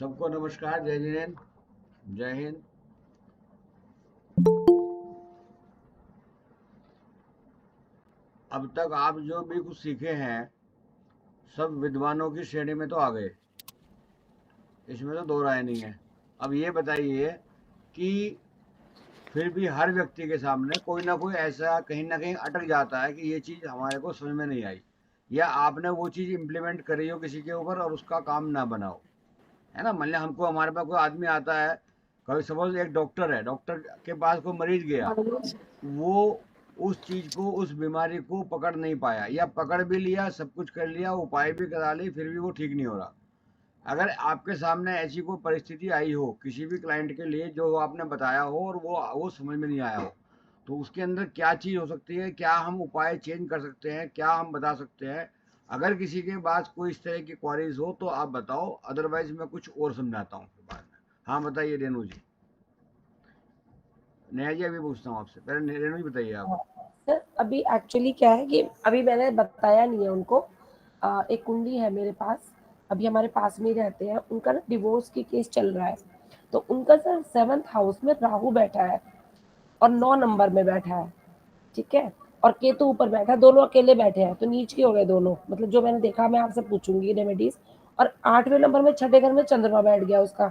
सबको नमस्कार, जय जिनेन्द्र, जय हिंद। अब तक आप जो भी कुछ सीखे हैं सब विद्वानों की श्रेणी में तो आ गए, इसमें तो दो राय नहीं है। अब ये बताइए कि फिर भी हर व्यक्ति के सामने कोई ना कोई ऐसा कहीं ना कहीं अटक जाता है कि ये चीज़ हमारे को समझ में नहीं आई, या आपने वो चीज़ इम्प्लीमेंट करी हो किसी के ऊपर और उसका काम ना बनाओ, है ना। मान लिया हमको, हमारे पास कोई आदमी आता है, कभी सपोज एक डॉक्टर है, डॉक्टर के पास कोई मरीज गया, वो उस चीज को, उस बीमारी को पकड़ नहीं पाया, या पकड़ भी लिया, सब कुछ कर लिया, उपाय भी करा ली, फिर भी वो ठीक नहीं हो रहा। अगर आपके सामने ऐसी कोई परिस्थिति आई हो किसी भी क्लाइंट के लिए जो आपने बताया हो और वो समझ में नहीं आया हो, तो उसके अंदर क्या चीज़ हो सकती है, क्या हम उपाय चेंज कर सकते हैं, क्या हम बता सकते हैं। अगर किसी के पास कोई इस तरह की क्वारीज हो तो आप बताओ, अदरवाइज मैं कुछ और समझाता हूँ फिर बाद में। हाँ बताइए रेणु जी। नेहा जी अभी पूछता हूँ आपसे, पहले रेणु जी बताइए आप। हाँ, सर अभी एक्चुअली क्या है कि अभी मैंने बताया नहीं है उनको। एक कुंडली है मेरे पास, अभी हमारे पास में ही रहते हैं, उनका ना डिवोर्स की केस चल रहा है। तो उनका सर 7th हाउस में राहु बैठा है और 9 नंबर में बैठा है, ठीक है। और केतु ऊपर बैठा है, दोनों अकेले बैठे हैं, तो नीच के हो गए दोनों, मतलब जो मैंने देखा मैं आपसे पूछूंगी रेमेडीज। और 8वें नंबर में, छठे घर में चंद्रमा बैठ गया उसका,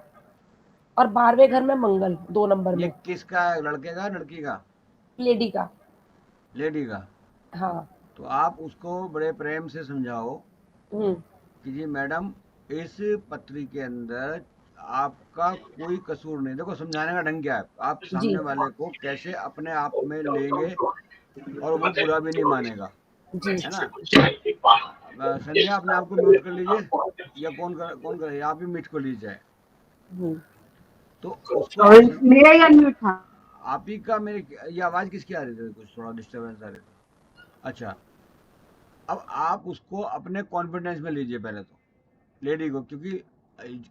और 12वें घर में मंगल 2 नंबर ये में, किसका है, लड़के का लड़की का? लेडी का। लेडी का। हाँ। तो आप उसको बड़े प्रेम से समझाओ हम्म। कि जी मैडम, इस पत्री के अंदर आपका कोई कसूर नहीं। देखो समझाने का ढंग क्या है, आप जी सामने वाले को कैसे अपने आप में लेंगे और वो बुरा भी नहीं मानेगा, जी। है ना। संध्या अपने आप को म्यूट कर लीजिए, या कौन करे, आप ही म्यूट कर लीजिए। हम्म। तो उसको आप मेरा ही अनम्यूट था। आप ही का, मेरे ये आवाज़ किसकी आ रही थी, कुछ थोड़ा डिस्टर्बेंस आ रही थी। अच्छा, अब आप उसको अपने कॉन्फिडेंस में लीजिए पहले तो, लेडी को, क्योंकि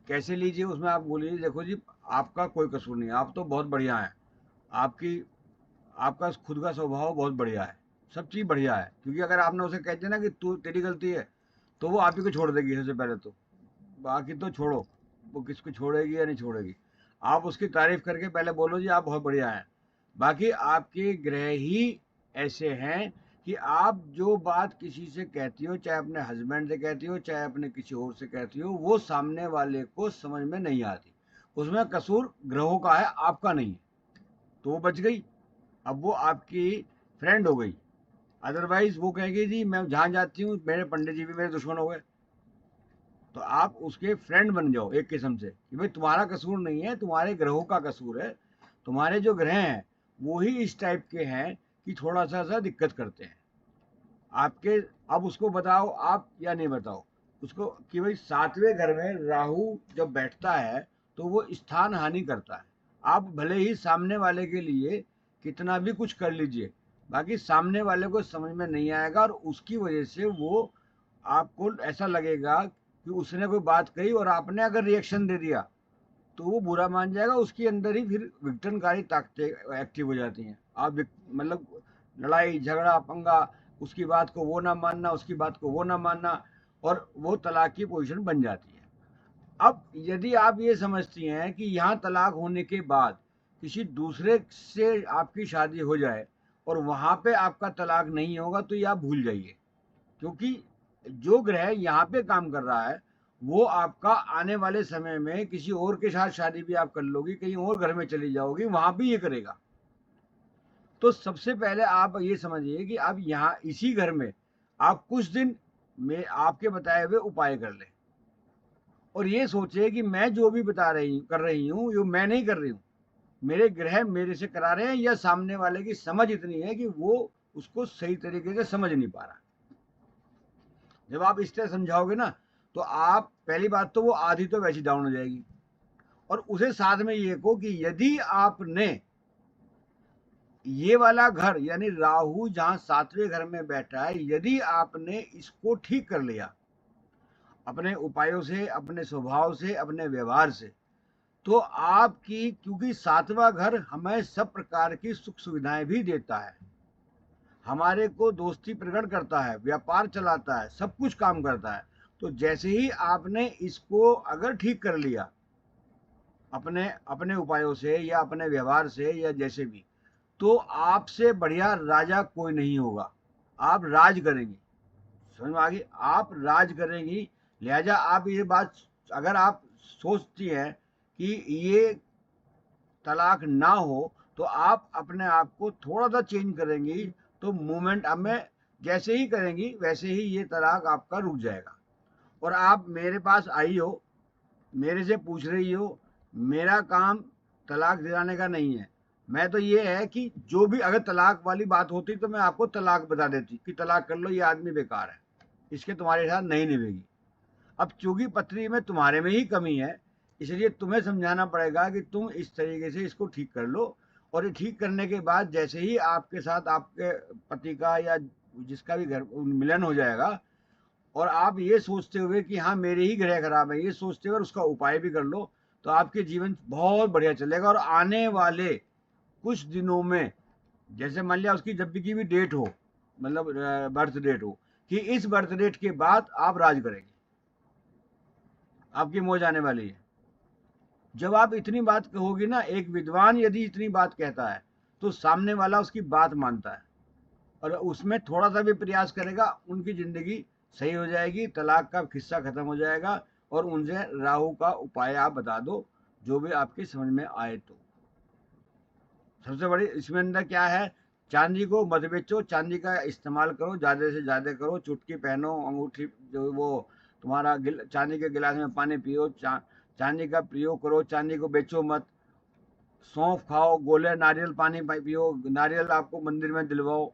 कैसे लीजिए उसमें आप बोलिए, देखो जी आपका कोई कसूर नहीं है, आप तो बहुत बढ़िया हैं, आपकी आपका खुद का स्वभाव बहुत बढ़िया है, सब चीज़ बढ़िया है। क्योंकि अगर आपने उसे कह दिया ना कि तू, तेरी गलती है, तो वो आप ही को छोड़ देगी सबसे पहले तो। बाकी तो छोड़ो, वो किसको छोड़ेगी या नहीं छोड़ेगी। आप उसकी तारीफ करके पहले बोलो जी आप बहुत बढ़िया हैं। बाकी आपके ग्रह ही ऐसे हैं कि आप जो बात किसी से कहती हो, चाहे अपने हस्बैंड से कहती हो, चाहे अपने किसी और से कहती हो, वो सामने वाले को समझ में नहीं आती। उसमें कसूर ग्रहों का है, आपका नहीं है। तो वो बच गई, अब वो आपकी फ्रेंड हो गई। अदरवाइज वो कहेगी जी मैं जहाँ जाती हूँ मेरे पंडित जी भी मेरे दुश्मन हो गए। तो आप उसके फ्रेंड बन जाओ एक किस्म से, कि भाई तुम्हारा कसूर नहीं है, तुम्हारे ग्रहों का कसूर है। तुम्हारे जो ग्रह हैं वो ही इस टाइप के हैं कि थोड़ा सा सा दिक्कत करते हैं आपके। अब उसको बताओ आप या नहीं बताओ उसको कि भाई 7वें घर में राहु जब बैठता है तो वो स्थान हानि करता है। आप भले ही सामने वाले के लिए कितना भी कुछ कर लीजिए, बाकी सामने वाले को समझ में नहीं आएगा, और उसकी वजह से वो, आपको ऐसा लगेगा कि उसने कोई बात कही और आपने अगर रिएक्शन दे दिया तो वो बुरा मान जाएगा। उसके अंदर ही फिर विघटनकारी ताकतें एक्टिव हो जाती हैं। आप मतलब लड़ाई झगड़ा पंगा, उसकी बात को वो ना मानना, उसकी बात को वो ना मानना, और वो तलाक की पोजीशन बन जाती है। अब यदि आप ये समझती हैं कि यहाँ तलाक होने के बाद किसी दूसरे से आपकी शादी हो जाए और वहाँ पे आपका तलाक नहीं होगा, तो ये आप भूल जाइए। क्योंकि जो ग्रह यहाँ पे काम कर रहा है वो आपका आने वाले समय में किसी और के साथ शादी भी आप कर लोगी, कहीं और घर में चली जाओगी, वहां भी ये करेगा। तो सबसे पहले आप ये समझिए कि अब यहाँ इसी घर में आप कुछ दिन में आपके बताए हुए उपाय कर लें, और ये सोचिए कि मैं जो भी बता रही कर रही हूँ ये मैं नहीं कर रही हूँ, मेरे ग्रह मेरे से करा रहे हैं, या सामने वाले की समझ इतनी है कि वो उसको सही तरीके से समझ नहीं पा रहा। जब आप इस तरह समझाओगे ना, तो आप, पहली बात तो वो आधी तो वैसी डाउन हो जाएगी, और उसे साथ में ये को कि यदि आपने ये वाला घर यानी राहु जहां 7वें घर में बैठा है, यदि आपने इसको ठीक कर लिया अपने उपायों से, अपने स्वभाव से, अपने व्यवहार से, तो आपकी, क्योंकि 7वां घर हमें सब प्रकार की सुख सुविधाएं भी देता है, हमारे को दोस्ती प्रकट करता है, व्यापार चलाता है, सब कुछ काम करता है। तो जैसे ही आपने इसको अगर ठीक कर लिया, अपने अपने उपायों से या अपने व्यवहार से या जैसे भी, तो आपसे बढ़िया राजा कोई नहीं होगा। आप राज करेंगी, समझ में आ गई, आप राज करेंगी। लिहाजा आप ये बात, अगर आप सोचती हैं कि ये तलाक ना हो, तो आप अपने आप को थोड़ा सा चेंज करेंगी, तो मूवमेंट अब में जैसे ही करेंगी वैसे ही ये तलाक आपका रुक जाएगा। और आप मेरे पास आई हो, मेरे से पूछ रही हो, मेरा काम तलाक दिलाने का नहीं है। मैं तो ये है कि जो भी अगर तलाक वाली बात होती तो मैं आपको तलाक बता देती कि तलाक कर लो, ये आदमी बेकार है, इसके तुम्हारे साथ नहीं निभेगी। अब चूंकि पत्री में तुम्हारे में ही कमी है, इसलिए तुम्हें समझाना पड़ेगा कि तुम इस तरीके से इसको ठीक कर लो। और ये ठीक करने के बाद जैसे ही आपके साथ आपके पति का या जिसका भी घर मिलन हो जाएगा, और आप ये सोचते हुए कि हाँ मेरे ही ग्रह खराब है, ये सोचते हुए उसका उपाय भी कर लो, तो आपके जीवन बहुत बढ़िया चलेगा। और आने वाले कुछ दिनों में, जैसे मान लिया उसकी जब की भी डेट हो, मतलब बर्थ डेट हो, कि इस बर्थ डेट के बाद आप राज करेंगे, आपकी मौज आने वाली है। जब आप इतनी बात कहोगी ना, एक विद्वान यदि इतनी बात कहता है तो सामने वाला उसकी बात मानता है, और उसमें थोड़ा सा भी प्रयास करेगा, उनकी जिंदगी सही हो जाएगी, तलाक का किस्सा खत्म हो जाएगा। और उनसे राहु का उपाय आप बता दो, जो भी आपकी समझ में आए। तो सबसे बड़ी इसमें अंदर क्या है, चांदी को मत बेचो, चांदी का इस्तेमाल करो, ज़्यादा से ज़्यादा करो, चुटकी पहनो, अंगूठी, जो वो तुम्हारा चांदी के गिलास में पानी पियो, चांदी का प्रयोग करो, चांदी को बेचो मत। सौंफ खाओ, गोले नारियल पानी पियो, नारियल आपको मंदिर में दिलवाओ,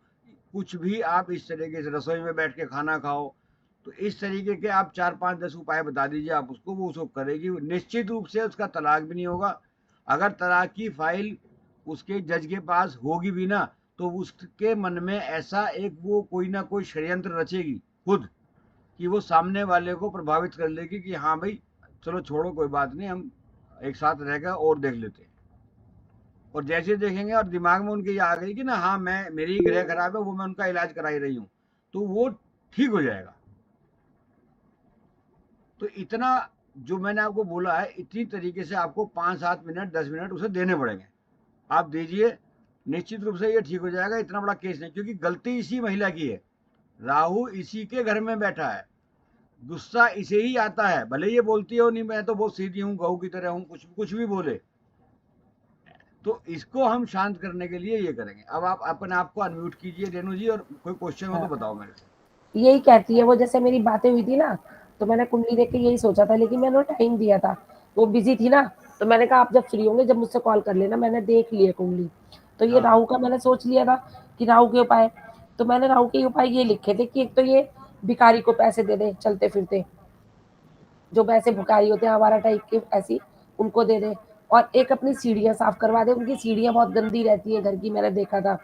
कुछ भी आप इस तरीके से रसोई में बैठ के खाना खाओ। तो इस तरीके के आप 4 5 10 उपाय बता दीजिए आप उसको, वो उसको करेगी, निश्चित रूप से उसका तलाक भी नहीं होगा। अगर तलाक की फाइल उसके जज के पास होगी भी ना, तो उसके मन में ऐसा एक वो कोई ना कोई षड्यंत्र रचेगी खुद, कि वो सामने वाले को प्रभावित कर लेगी कि हाँ भाई चलो छोड़ो, कोई बात नहीं, हम एक साथ रह कर और देख लेते हैं। और जैसे देखेंगे और दिमाग में उनके ये आ गई कि ना हाँ मैं मेरी ग्रह खराब है, वो मैं उनका इलाज करा ही रही हूँ, तो वो ठीक हो जाएगा। तो इतना जो मैंने आपको बोला है, इतनी तरीके से आपको 5 7 मिनट 10 मिनट उसे देने पड़ेंगे, आप दीजिए, निश्चित रूप से ये ठीक हो जाएगा। इतना बड़ा केस नहीं, क्योंकि गलती इसी महिला की है, राहु इसी के घर में बैठा है, गुस्सा इसे ही आता है, भले ये बोलती हो नहीं मैं तो बहुत सीधी हूँ, गऊ की तरह हूँ, कुछ कुछ भी बोले। तो इसको हम शांत करने के लिए ये करेंगे। अब आप अपने आप को अनम्यूट कीजिए रेणु जी, और कोई क्वेश्चन हो तो बताओ मेरे से। यही कहती है वो, जैसे मेरी बातें हुई थी ना, तो मैंने कुंडली देख के यही सोचा था, लेकिन मैंने टाइम दिया था, वो बिजी थी ना, तो मैंने कहा आप जब फ्री होंगे जब मुझसे कॉल कर लेना। मैंने देख लिया कुंडली, तो ये हाँ राहु का मैंने सोच लिया था कि राहु के उपाय, तो मैंने राहु के उपाय ये लिखे थे कि एक तो ये भिखारी को पैसे दे दे, चलते फिरते जो वैसे भिखारी होते हैं आवारा टाइप के, ऐसी उनको दे दे, और एक अपनी सीढ़ियां साफ करवा दे, उनकी सीढ़ियां बहुत गंदी रहती है घर की, मैंने देखा था।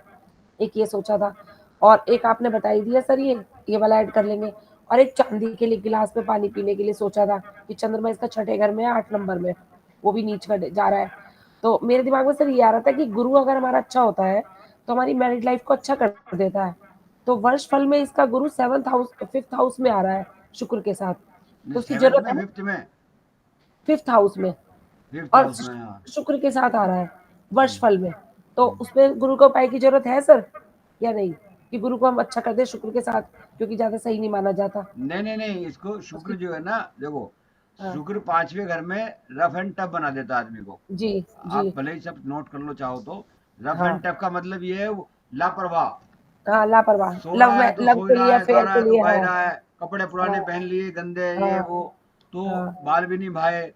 एक ये सोचा था, और एक आपने बताई दिया सर, ये वाला ऐड कर लेंगे। और एक चांदी के लिए गिलास में पानी पीने के लिए सोचा था कि चंद्रमा इसका 6ठे घर में है, 8 नंबर में, वो भी नीच कर जा रहा है। तो मेरे दिमाग में सर ये आ रहा था कि गुरु अगर हमारा अच्छा होता है तो हमारी मैरिड लाइफ को अच्छा कर देता है। तो वर्ष फल में इसका गुरु 7th हाउस 5th हाउस में आ रहा है शुक्र के साथ, तो उसकी 7th जरूरत में है 5th में 5th हाउस में, 5th और हाउस में, हाँ। शुक्र के साथ आ रहा है वर्ष फल में। तो उसमें गुरु को उपाय की जरूरत है सर या नहीं, कि गुरु को हम अच्छा कर दे शुक्र के साथ, क्योंकि ज्यादा सही नहीं माना जाता नहीं नहीं नहीं, इसको शुक्र उसकी। जो है ना, देखो, हाँ शुक्र 5वें घर में रफ एंड टफ बना देता है आदमी को। जी जी। आप भले ही सब नोट कर लो चाहो तो, रफ हाँ एंड टफ का मतलब ये है लापरवाह। हाँ, लापरवाह, सो रहा लव है में, तो लव सो ही के रहा लिए, है, खा अफेयर रहा के है तो लिए। खा ही हाँ रहा है, कपड़े पुराने हाँ पहन लिए गंदे, ये हाँ वो, तो हाँ बाल भी नहीं भाए,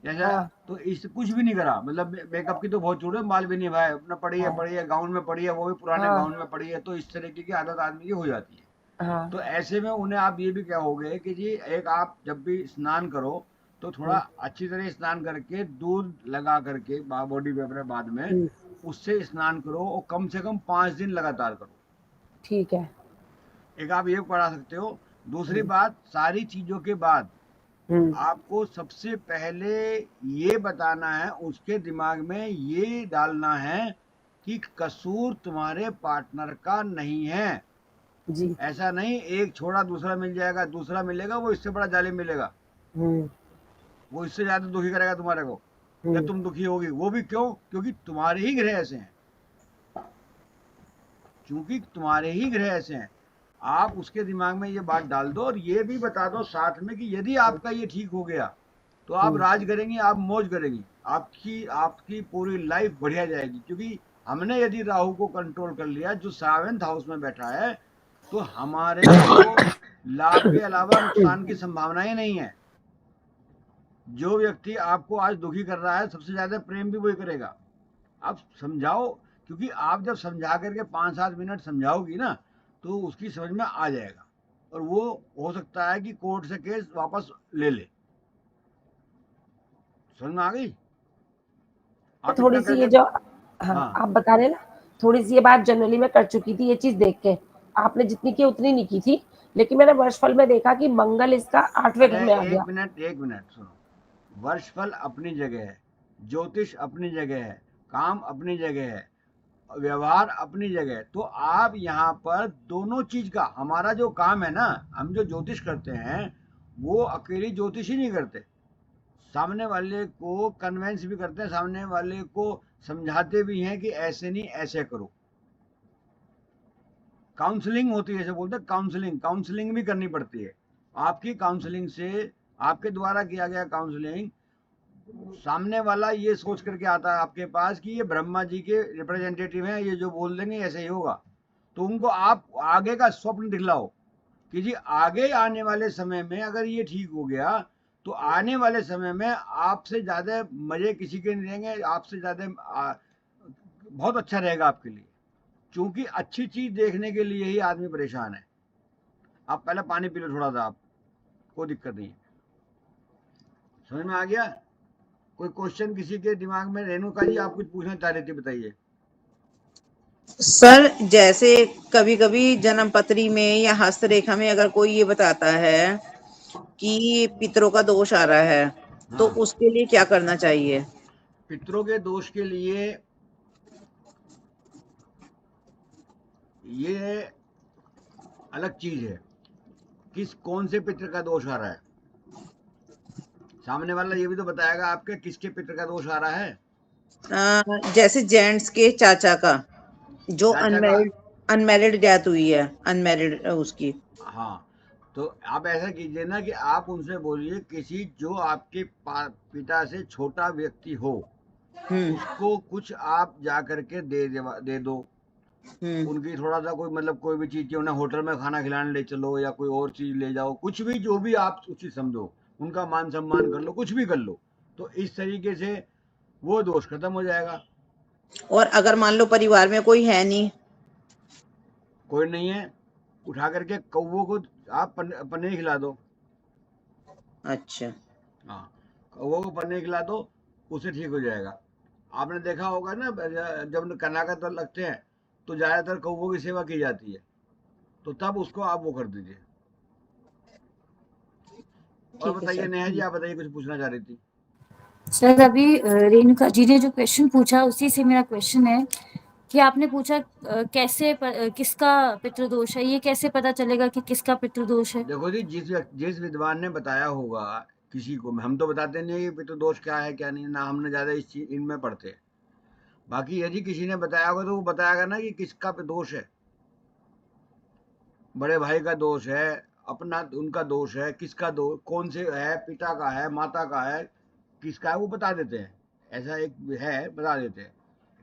जैसा। हाँ तो इस कुछ भी नहीं करा, मतलब मेकअप की तो बहुत छोड़ है, बाल भी नहीं भाए, अपना हाँ पड़ी है गाउन में पड़ी है, वो भी पुराने हाँ गाउन में पड़ी है। तो इस तरीके की आदत आदमी की हो जाती है। हाँ। तो ऐसे में उन्हें आप ये भी कहोगे कि जी एक आप जब भी स्नान करो तो थोड़ा हम्म, अच्छी तरह स्नान करके दूध लगा करके बॉडी पे अपने बाद में हम्म, उससे स्नान करो, और कम से कम 5 दिन लगातार करो। ठीक है। एक आप ये पढ़ा सकते हो। दूसरी हम्म, बात, सारी चीजों के बाद हम्म, आपको सबसे पहले ये बताना है, उसके दिमाग में ये डालना है कि कसूर तुम्हारे पार्टनर का नहीं है। जी। ऐसा नहीं एक छोड़ा दूसरा मिल जाएगा, दूसरा मिलेगा वो इससे बड़ा जालिम मिलेगा, हम्म, वो इससे ज्यादा दुखी करेगा तुम्हारे को। या तुम दुखी होगी, वो भी क्यों? क्योंकि तुम्हारे ही ग्रह ऐसे हैं, क्योंकि तुम्हारे ही ग्रह ऐसे हैं। आप उसके दिमाग में ये बात डाल दो और ये भी बता दो साथ में कि यदि आपका ये ठीक हो गया तो आप राज करेंगी, आप मौज करेंगी, आपकी आपकी पूरी लाइफ बढ़िया जाएगी। क्योंकि हमने यदि राहु को कंट्रोल कर लिया जो 7th हाउस में बैठा है, तो हमारे को लाभ के अलावा नुकसान की संभावना ही नहीं है। जो व्यक्ति आपको आज दुखी कर रहा है, सबसे ज्यादा प्रेम भी वही करेगा। आप समझाओ, क्योंकि आप जब समझा करके 5-7 मिनट समझाओगी ना, तो उसकी समझ में आ जाएगा और वो हो सकता है कि कोर्ट से केस वापस ले। समझ में आ गई? आप थोड़ी इतना सी ये करके। जो हाँ हाँ, आप बता रहे ना, थोड़ी सी ये बात जनरली मैं कर चुकी थी ये चीज देख के। आपने जितनी की उतनी नहीं की थी, लेकिन मैंने वर्षफल में देखा कि मंगल इसका 8वें अरे घर में आ एक गया। मिनट, एक मिनट सुनो। वर्षफल अपनी जगह है, ज्योतिष अपनी जगह है, काम अपनी जगह है, व्यवहार अपनी जगह है। तो आप यहाँ पर दोनों चीज का, हमारा जो काम है ना, हम जो ज्योतिष करते हैं, वो अकेली ज्योतिष ही नहीं करते, सामने वाले को कन्वेंस भी करते हैं, सामने वाले को समझाते भी हैं कि ऐसे नहीं ऐसे करो। काउंसलिंग होती है, जैसे बोलते हैं काउंसलिंग, काउंसलिंग भी करनी पड़ती है। आपकी काउंसलिंग से, आपके द्वारा किया गया काउंसलिंग, सामने वाला ये सोच करके आता है आपके पास कि ये ब्रह्मा जी के रिप्रेजेंटेटिव हैं, ये जो बोल देंगे ऐसे ही होगा। तो उनको आप आगे का स्वप्न दिखलाओ कि जी आगे आने वाले समय में अगर ये ठीक हो गया, तो आने वाले समय में आपसे ज्यादा मजे किसी के नहीं रहेंगे, आपसे ज्यादा बहुत अच्छा रहेगा आपके लिए। क्योंकि अच्छी चीज देखने के लिए ही आदमी परेशान है। आप पहले पानी पी लो थोड़ा सा, आप कोई दिक्कत नहीं है। समझ में आ गया? कोई क्वेश्चन किसी के दिमाग में? रेणुका जी आप कुछ पूछना चाह रही थी, बताइए। सर जैसे कभी कभी जन्म पत्री में या हस्तरेखा में अगर कोई ये बताता है कि पितरों का दोष आ रहा है, तो हाँ, उसके लिए क्या करना चाहिए? पितरों के दोष के लिए ये अलग चीज है। किस कौन से पितर का दोष आ रहा है, सामने वाला ये भी तो बताएगा आपके किसके पितर का दोष आ रहा है। जैसे जेंट्स के चाचा का, जो चाचा का? अनमैरिड अनमैरिड डेथ हुई है, अनमैरिड उसकी। हाँ, तो आप ऐसा कीजिए ना कि आप उनसे बोलिए किसी जो आपके पिता से छोटा व्यक्ति हो, हम्म उसको कुछ आप जा करके दे दो। हम्म उनकी थोड़ा सा कोई मतलब कोई भी चीज की, उन्हें होटल में खाना खिलाने ले चलो या कोई और चीज ले जाओ, कुछ भी जो भी आप उचित समझो, उनका मान सम्मान कर लो, कुछ भी कर लो। तो इस तरीके से वो दोष खत्म हो जाएगा। और अगर मान लो परिवार में कोई है नहीं? कोई नहीं है, उठा करके कौवों को आप पनीर खिला दो। अच्छा। हाँ, कौवों को पनीर खिला दो, उससे ठीक हो जाएगा। आपने देखा होगा ना, जब कनाकत लगते हैं तो ज्यादातर कौवों की सेवा की जाती है, तो तब उसको आप वो कर दीजिए। और ठीक है बताइए सर। नेहा जी, आप बताइए, कुछ पूछना चाह रही थी। सर अभी रेणुका जी ने जो क्वेश्चन पूछा उसी से मेरा क्वेश्चन है कि आपने पूछा किसका पितृदोष है, ये कैसे पता चलेगा कि किसका पितृदोष है? देखो जी, जिस विद्वान ने बताया होगा किसी को, हम तो बताते नहीं कि पितृदोष क्या है क्या नहीं, ना हमने ज्यादा इस चीज इनमें पढ़ते हैं। बाकी यदि किसी ने बताया होगा तो वो बताएगा ना कि किसका दोष है। बड़े भाई का दोष है, अपना उनका दोष है, किसका दोष, कौन से है, पिता का है, माता का है, किसका है, वो बता देते हैं। ऐसा एक है, बता देते हैं।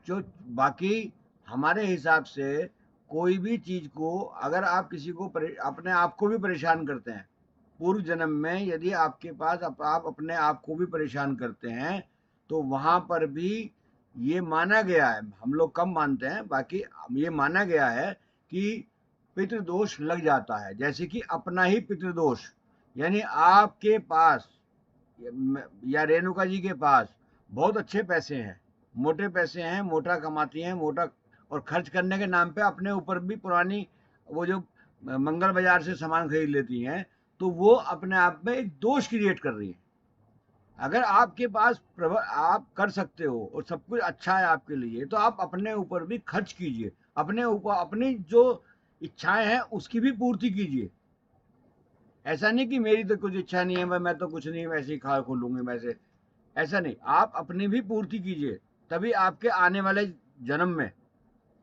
जो बाकी हमारे हिसाब से कोई भी चीज को, अगर आप किसी को अपने आप को भी परेशान करते हैं, पूर्व जन्म में यदि आपके पास आप अपने आप को भी परेशान करते हैं, तो वहां पर भी ये माना गया है, हम लोग कम मानते हैं, बाकी ये माना गया है कि पितृदोष लग जाता है। जैसे कि अपना ही पितृदोष, यानी आपके पास या रेणुका जी के पास बहुत अच्छे पैसे हैं, मोटे पैसे हैं, मोटा कमाती हैं, मोटा, और खर्च करने के नाम पे अपने ऊपर भी पुरानी वो जो मंगल बाजार से सामान खरीद लेती हैं, तो वो अपने आप में एक दोष क्रिएट कर रही है। अगर आपके पास आप कर सकते हो और सब कुछ अच्छा है आपके लिए, तो आप अपने ऊपर भी खर्च कीजिए, अपने ऊपर अपनी जो इच्छाएं हैं उसकी भी पूर्ति कीजिए। ऐसा नहीं कि मेरी तो कुछ इच्छा नहीं है, मैं तो कुछ नहीं, वैसे ही खा खो लूंगी वैसे। ऐसा नहीं, आप अपनी भी पूर्ति कीजिए, तभी आपके आने वाले जन्म में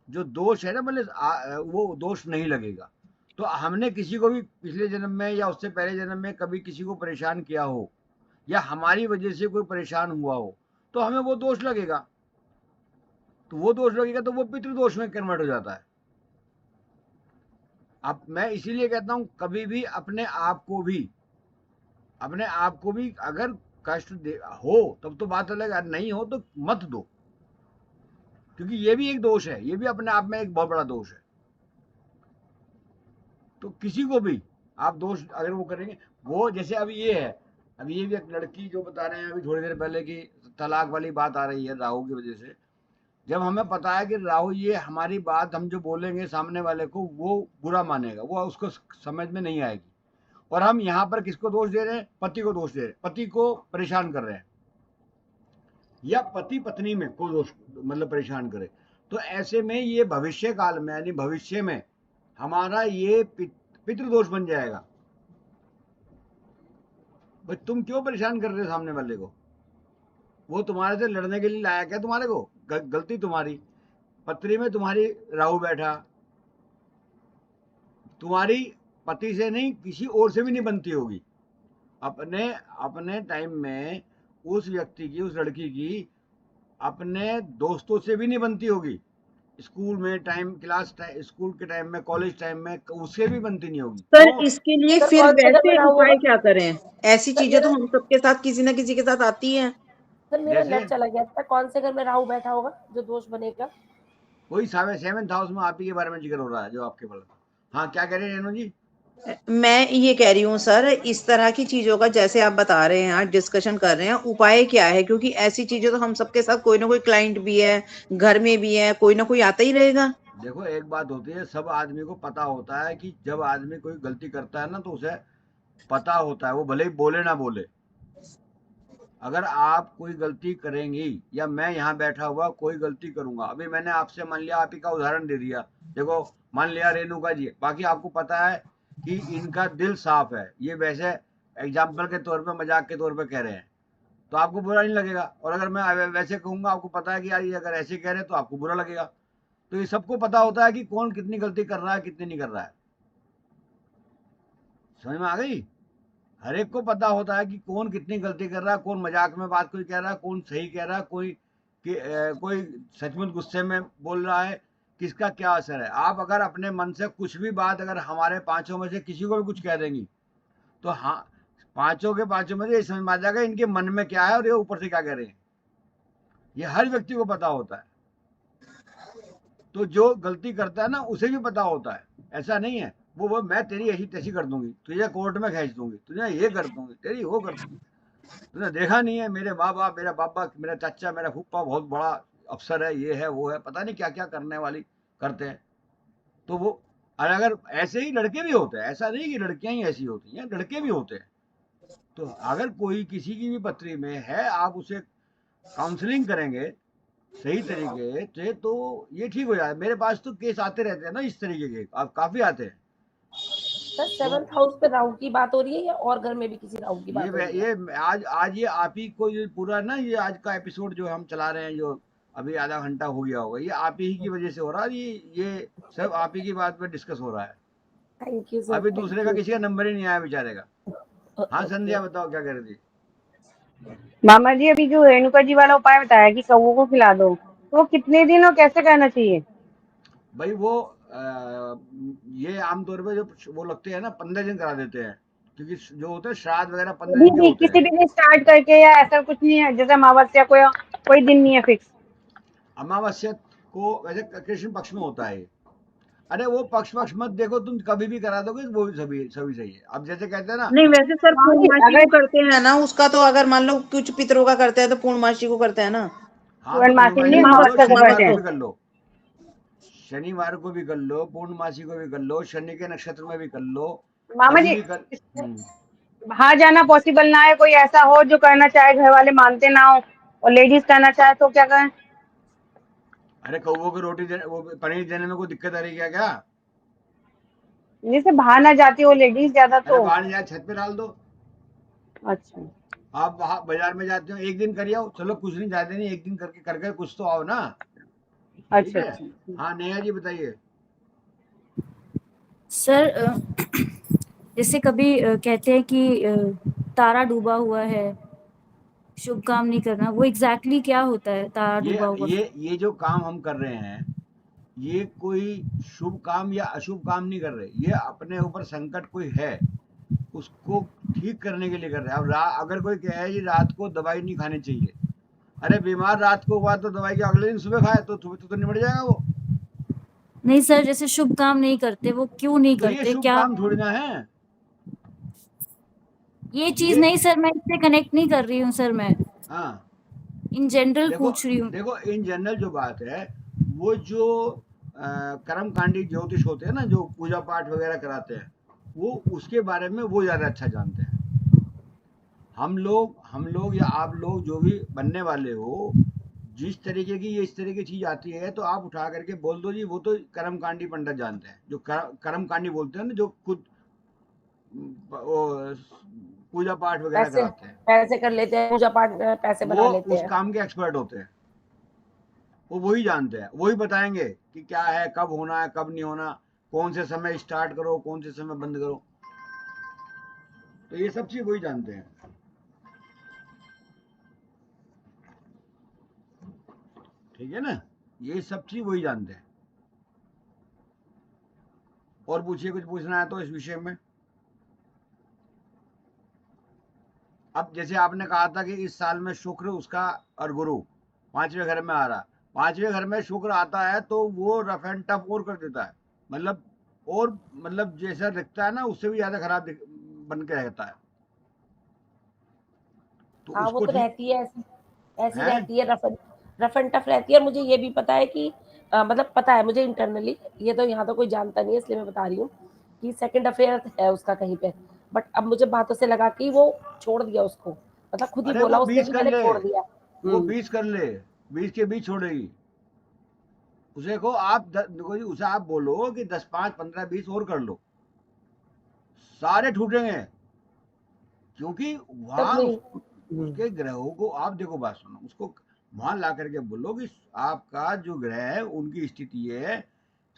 जो दोष है ना, मतलब वो दोष नहीं लगेगा। तो हमने किसी को भी पिछले जन्म में या उससे पहले जन्म में कभी किसी को परेशान किया हो, या हमारी वजह से कोई परेशान हुआ हो, तो हमें वो दोष लगेगा। तो वो दोष लगेगा तो वो पितृदोष में कन्वर्ट हो जाता है। अब मैं इसीलिए कहता हूं, कभी भी अपने आप को भी अगर कष्ट हो तब तो बात अलग है, नहीं हो तो मत दो, क्योंकि ये भी एक दोष है, ये भी अपने आप में एक बहुत बड़ा दोष है। तो किसी को भी आप दोष अगर वो करेंगे, वो जैसे अभी ये है, अभी ये भी एक लड़की जो बता रहे हैं अभी थोड़ी देर पहले की तलाक वाली बात आ रही है राहु की वजह से। जब हमें पता है कि राहु ये हमारी बात हम जो बोलेंगे सामने वाले को वो बुरा मानेगा, वो उसको समझ में नहीं आएगी, और हम यहाँ पर किसको दोष दे रहे हैं? पति को दोष दे रहे हैं, पति को परेशान कर रहे हैं, या पति पत्नी में को दोष मतलब परेशान करे। तो ऐसे में ये भविष्य काल में यानी भविष्य में हमारा ये पितृदोष बन जाएगा। भाई तुम क्यों परेशान कर रहे हो सामने वाले को? वो तुम्हारे से लड़ने के लिए लाया क्या तुम्हारे को? गलती तुम्हारी, पत्री में तुम्हारी राहु बैठा, तुम्हारी पति से नहीं किसी और से भी नहीं बनती होगी। अपने टाइम में उस व्यक्ति की, उस लड़की की अपने दोस्तों से भी नहीं बनती होगी, स्कूल में स्कूल के टाइम में, कॉलेज टाइम में उससे भी बनती नहीं होगी। सर तो इसके लिए सर, फिर कौन से घर में वैसे राहु उपाय होगा? क्या करें? ऐसी सर, चीजें तो मेरा हम सबके साथ किसी ना किसी के साथ आती हैं। सर मेरा जैसे नेट चला गया था। कौन से घर में राहु बैठा होगा जो दोष बनेगा? वही 7th हाउस में आप ही के बारे में जिक्र हो रहा है जो आपके बोला। हाँ, क्या कह रहे हैं रेणु जी? मैं ये कह रही हूँ सर, इस तरह की चीजों का जैसे आप बता रहे हैं, आज डिस्कशन कर रहे हैं, उपाय क्या है? क्योंकि ऐसी चीजें तो हम सबके साथ कोई ना कोई क्लाइंट भी है, घर में भी है, कोई ना कोई आता ही रहेगा। देखो, एक बात होती है, सब आदमी को पता होता है कि जब आदमी कोई गलती करता है ना तो उसे पता होता है, वो भले ही बोले ना बोले। अगर आप कोई गलती करेंगी या मैं यहाँ बैठा हुआ कोई गलती करूंगा, अभी मैंने आपसे मान लिया आप ही का उदाहरण दे दिया, देखो मान लिया रेणुका जी, बाकी आपको पता है कि इनका दिल साफ है, ये वैसे एग्जाम्पल के तौर पे, मजाक के तौर पे कह रहे हैं, तो आपको बुरा नहीं लगेगा। और अगर मैं वैसे कहूंगा, आपको पता है कि यार ये अगर ऐसे कह रहे हैं तो आपको बुरा लगेगा। तो ये सबको पता होता है कि कौन कितनी गलती कर रहा है, कितनी नहीं कर रहा है। समझ में आ गई? हर एक को पता होता है कि कौन कितनी गलती कर रहा है, कौन मजाक में बात कोई कह रहा है, कौन सही कह रहा है, कोई सचमुच गुस्से में बोल रहा है, किसका क्या असर है। आप अगर अपने मन से कुछ भी बात अगर हमारे पांचों में से किसी को भी कुछ कह देंगी, तो हाँ, पांचों के पांचों में से ये समझ में आ जाएगा इनके मन में क्या है और ये ऊपर से क्या कह रहे हैं। ये हर व्यक्ति को पता होता है। तो जो गलती करता है ना उसे भी पता होता है, ऐसा नहीं है वो मैं तेरी ऐसी तैसी कर दूंगी, तुझे कोर्ट में खींच दूंगी, तुझे ये कर दूंगी, तेरी वो कर दूंगी। तुझे देखा नहीं है मेरे माँ बाप, मेरा पापा, मेरा चाचा, मेरा फूफा बहुत बड़ा अफसर है, ये है वो है, पता नहीं क्या क्या करने वाली करते हैं। तो वो, और अगर ऐसे ही लड़के भी होते हैं, ऐसा नहीं कि लड़कियां ही ऐसी होती हैं, लड़के भी होते हैं। तो अगर कोई किसी की भी पत्री में है, आप उसे काउंसलिंग करेंगे सही तरीके से तो ये ठीक हो जाए। मेरे पास तो केस आते रहते हैं ना इस तरीके के, आप काफी आते हैं। सर 7th हाउस पे राहु की बात हो रही है या और घर में भी किसी राहु की बात हो रही है? ये आज ये आप ही को ये पूरा ना, ये आज का एपिसोड जो हम चला रहे हैं, जो अभी आधा घंटा हो गया होगा, ये आप ही की वजह से हो रहा है। ये सब आप ही की बात पे डिस्कस हो रहा है। Thank you sir. अभी दूसरे का किसी का नंबर ही नहीं आया बेचारे का। हाँ संध्या, बताओ क्या कह रही थी? मामा जी, अभी जो रेणुका जी वाला उपाय बताया कि कौवों को खिला दो, तो वो कितने दिन और कैसे करना चाहिए? भाई वो ये आमतौर पे जो वो लगते हैं ना 15 दिन करा देते हैं, क्योंकि जो होते हैं श्राद्ध वगैरह 15 दिन के होते किसी हैं। भी दिन स्टार्ट करके, या ऐसा कुछ नहीं है जैसे अमावस्या कोई दिन नहीं है फिक्स? अमावस्या को वैसे कृष्ण पक्ष में होता है। अरे वो पक्ष मत देखो, तुम कभी भी करा दोगे वो भी सभी सही है। अब जैसे कहते हैं ना, नहीं वैसे सर पूर्णमासी अगर को करते हैं ना उसका, तो अगर मान लो कुछ पितरों का करते हैं तो पूर्णमासी को करते हैं ना। हाँ तो पूर्णमासी नहीं, पूर्णमासी को अमावस्या लो, को शनिवार को करते भी हैं। कर लो, शनिवार को भी कर लो, पूर्णमासी को भी कर लो, शनि के नक्षत्र में भी कर लो, मामा कभी जी, भी कर। बाहर जाना पॉसिबल ना है, कोई ऐसा हो जो करना चाहे, घर वाले मानते ना हो और लेडीज करना चाहे, तो क्या करें? अरे कौवों की रोटी वो पनीर देने में कोई दिक्कत आ रही है क्या? जैसे बाहर ना जाती हो लेडीज ज्यादा अरे तो। बाहर जाए, छत पे डाल दो। अच्छा, आप वहाँ बाजार में जाते हो, एक दिन कर आओ, चलो कुछ नहीं, ज्यादा नहीं, एक दिन करके कुछ तो आओ ना। ठीक अच्छा है। अच्छा। हाँ नेहा जी बताइए। सर जैसे कभी कहते हैं कि तारा डूबा हुआ है, शुभ काम नहीं करना, वो एग्जैक्टली क्या होता है तारा ये डूबा हुआ? ये जो काम हम कर रहे हैं, ये कोई शुभ काम या अशुभ काम नहीं कर रहे, ये अपने ऊपर संकट कोई है उसको ठीक करने के लिए कर रहे हैं। अब अगर कोई कहे कि रात को दवाई नहीं खानी चाहिए, अरे बीमार रात को हुआ तो दवाई के अगले दिन सुबह खाए तो सुबह तो निपट जाएगा वो। नहीं सर, जैसे शुभ काम नहीं करते, वो क्यों नहीं तो ये करते, शुभ क्या? काम थोड़ी ना है। ये चीज ये नहीं सर, मैं इससे कनेक्ट नहीं कर रही हूँ सर, मैं हाँ इन जनरल देखो, पूछ रही हूँ। देखो इन जनरल जो बात है, वो जो कर्मकांडी ज्योतिष होते हैं ना, जो पूजा पाठ वगैरह कराते हैं, वो उसके बारे में वो ज्यादा अच्छा जानते हैं। हम लोग या आप लोग जो भी बनने वाले हो, जिस तरीके की ये इस तरह की चीज आती है तो आप उठा करके बोल दो जी, वो तो कर्मकांडी पंडित जानते हैं, जो कर्मकांडी बोलते हैं ना, जो खुद वो पूजा पाठ वगैरह पैसे कराते हैं, पैसे कर लेते हैं, पूजा पाठ में पैसे वो बना लेते उस हैं। काम के एक्सपर्ट होते हैं। वो वही जानते हैं, वही बताएंगे कि क्या है, कब होना है, कब नहीं होना, कौन से समय स्टार्ट करो, कौन से समय बंद करो। तो ये सब चीज वही जानते हैं। ठीक है ना, ये सब चीज वही जानते हैं। और पूछिए, कुछ पूछना है तो इस विषय में। अब जैसे आपने कहा था कि इस साल में शुक्र उसका और गुरु 5वें घर में आ रहा, 5वें घर में शुक्र आता है तो वो रफ एंड टफ और कर देता है, मतलब और मतलब जैसा दिखता है ना उससे भी ज्यादा खराब बन के रहता है। तो हाँ वो उसको तो ठीक रहती है, ऐसी ऐसी है। रहती है, रफ एंड टफ रहती है। और मुझे ये भी पता है कि मतलब पता है मुझे इंटरनली, ये तो यहाँ तो कोई जानता नहीं है इसलिए मैं बता रही हूँ कि सेकंड अफेयर है उसका कहीं पे। बट अब मुझे बातों से लगा कि वो छोड़ दिया उसको, मतलब खुद ही अरे बोला वो उसने 20 कि कर मैंने ले, छोड़ दिया। वो 20 कर ले, 20 के 20 छोड़ेगी। उसे को आप देखो जी, उसे आप बोलो कि 10 5 15 20 और कर लो, सारे छूटेंगे। क्योंकि तब वहां नहीं। उसके ग्रहों को आप देखो, बात सुनो, उसको वहां ला करके बोलो कि आपका जो ग्रह है उनकी स्थिति है,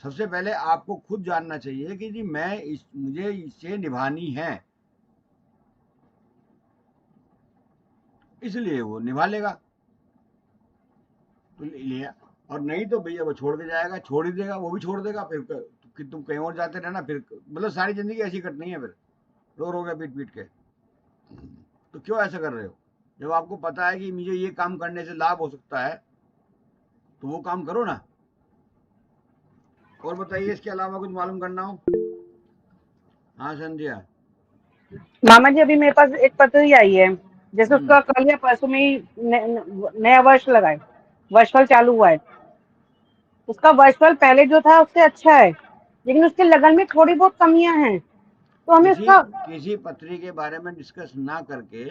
सबसे पहले आपको खुद जानना चाहिए कि जी मुझे इससे निभानी है, इसलिए वो निभा लेगा। तो लिया, और नहीं तो भैया वो छोड़ के जाएगा, छोड़ ही देगा, वो भी छोड़ देगा, फिर कि तुम कहीं और जाते रहना, फिर मतलब सारी जिंदगी ऐसी कटनी है, फिर रो रो के पीट पीट के। तो क्यों ऐसा कर रहे हो? जब आपको पता है कि मुझे ये काम करने से लाभ हो सकता है तो वो काम करो ना। और बताइए, इसके अलावा कुछ मालूम करना हो। हाँ संध्या। मामा जी अभी मेरे पास एक पत्र ही आई है, जैसे हम्म। उसका कल या परसों में ही नया वर्ष लगा है, वर्षफल चालू हुआ है। उसका वर्षफल पहले जो था उससे अच्छा है, लेकिन उसके लगन में थोड़ी बहुत कमियां हैं, तो हमें किसी उसका किसी पत्री के बारे में डिस्कस ना करके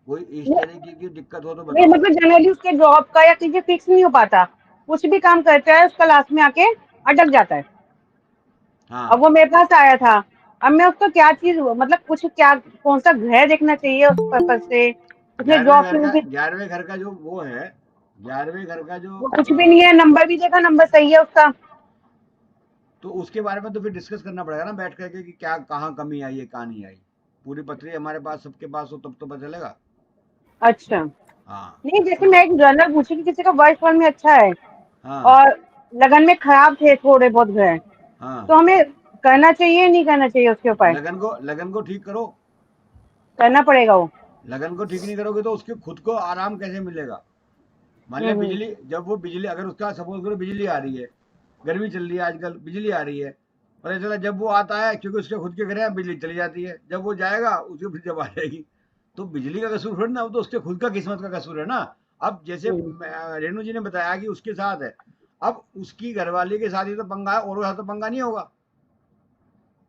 कोई इस तरीके की दिक्कत हो तो नहीं, बताओ। मतलब जनरली उसके जॉब का या चीजें फिक्स नहीं हो पाता, कुछ भी काम करता है उसका लास्ट में आके अटक जाता है। अब हाँ वो मेरे पास आया था, अब मैं उसको क्या चीज मतलब कुछ क्या कौन सा ग्रह देखना चाहिए उस पर्पज से, उसने जॉब के लिए 11वें घर का जो वो है, 11वें घर का जो वो कुछ भी नहीं है, नंबर भी देखा, नंबर सही है उसका। तो उसके बारे में तो फिर डिस्कस करना पड़ेगा ना बैठ करके कि क्या कहाँ कमी आई है, कहाँ नहीं आई। पूरी पत्री हमारे पास सबके पास हो तब तो पता चलेगा। अच्छा, हाँ नहीं जैसे तो मैं एक जनरल पूछी कि किसी का वर्षफल में अच्छा है हाँ और लगन में खराब थे थोड़े बहुत ग्रह, हाँ, तो हमें करना चाहिए नहीं करना चाहिए उसके उपाय, लगन को ठीक करो। करना पड़ेगा वो। लगन को ठीक नहीं करोगे तो उसके खुद को आराम कैसे मिलेगा? मान लिया हम्म। बिजली, जब वो बिजली अगर उसका सपोज करो बिजली आ रही है, गर्मी चल रही है आजकल, बिजली आ रही है, पता चला जब वो आता है क्योंकि उसके खुद के घर है बिजली चली जाती है, जब वो जाएगा उसकी फिर जब आ जाएगी। तो बिजली का कसूर थोड़ी ना, वो तो उसके खुद का किस्मत का कसूर है ना। अब जैसे हम्म। रेणु जी ने बताया कि उसके साथ है, अब उसकी घरवाली के साथ ही तो पंगा है, और वो साथ तो पंगा नहीं होगा।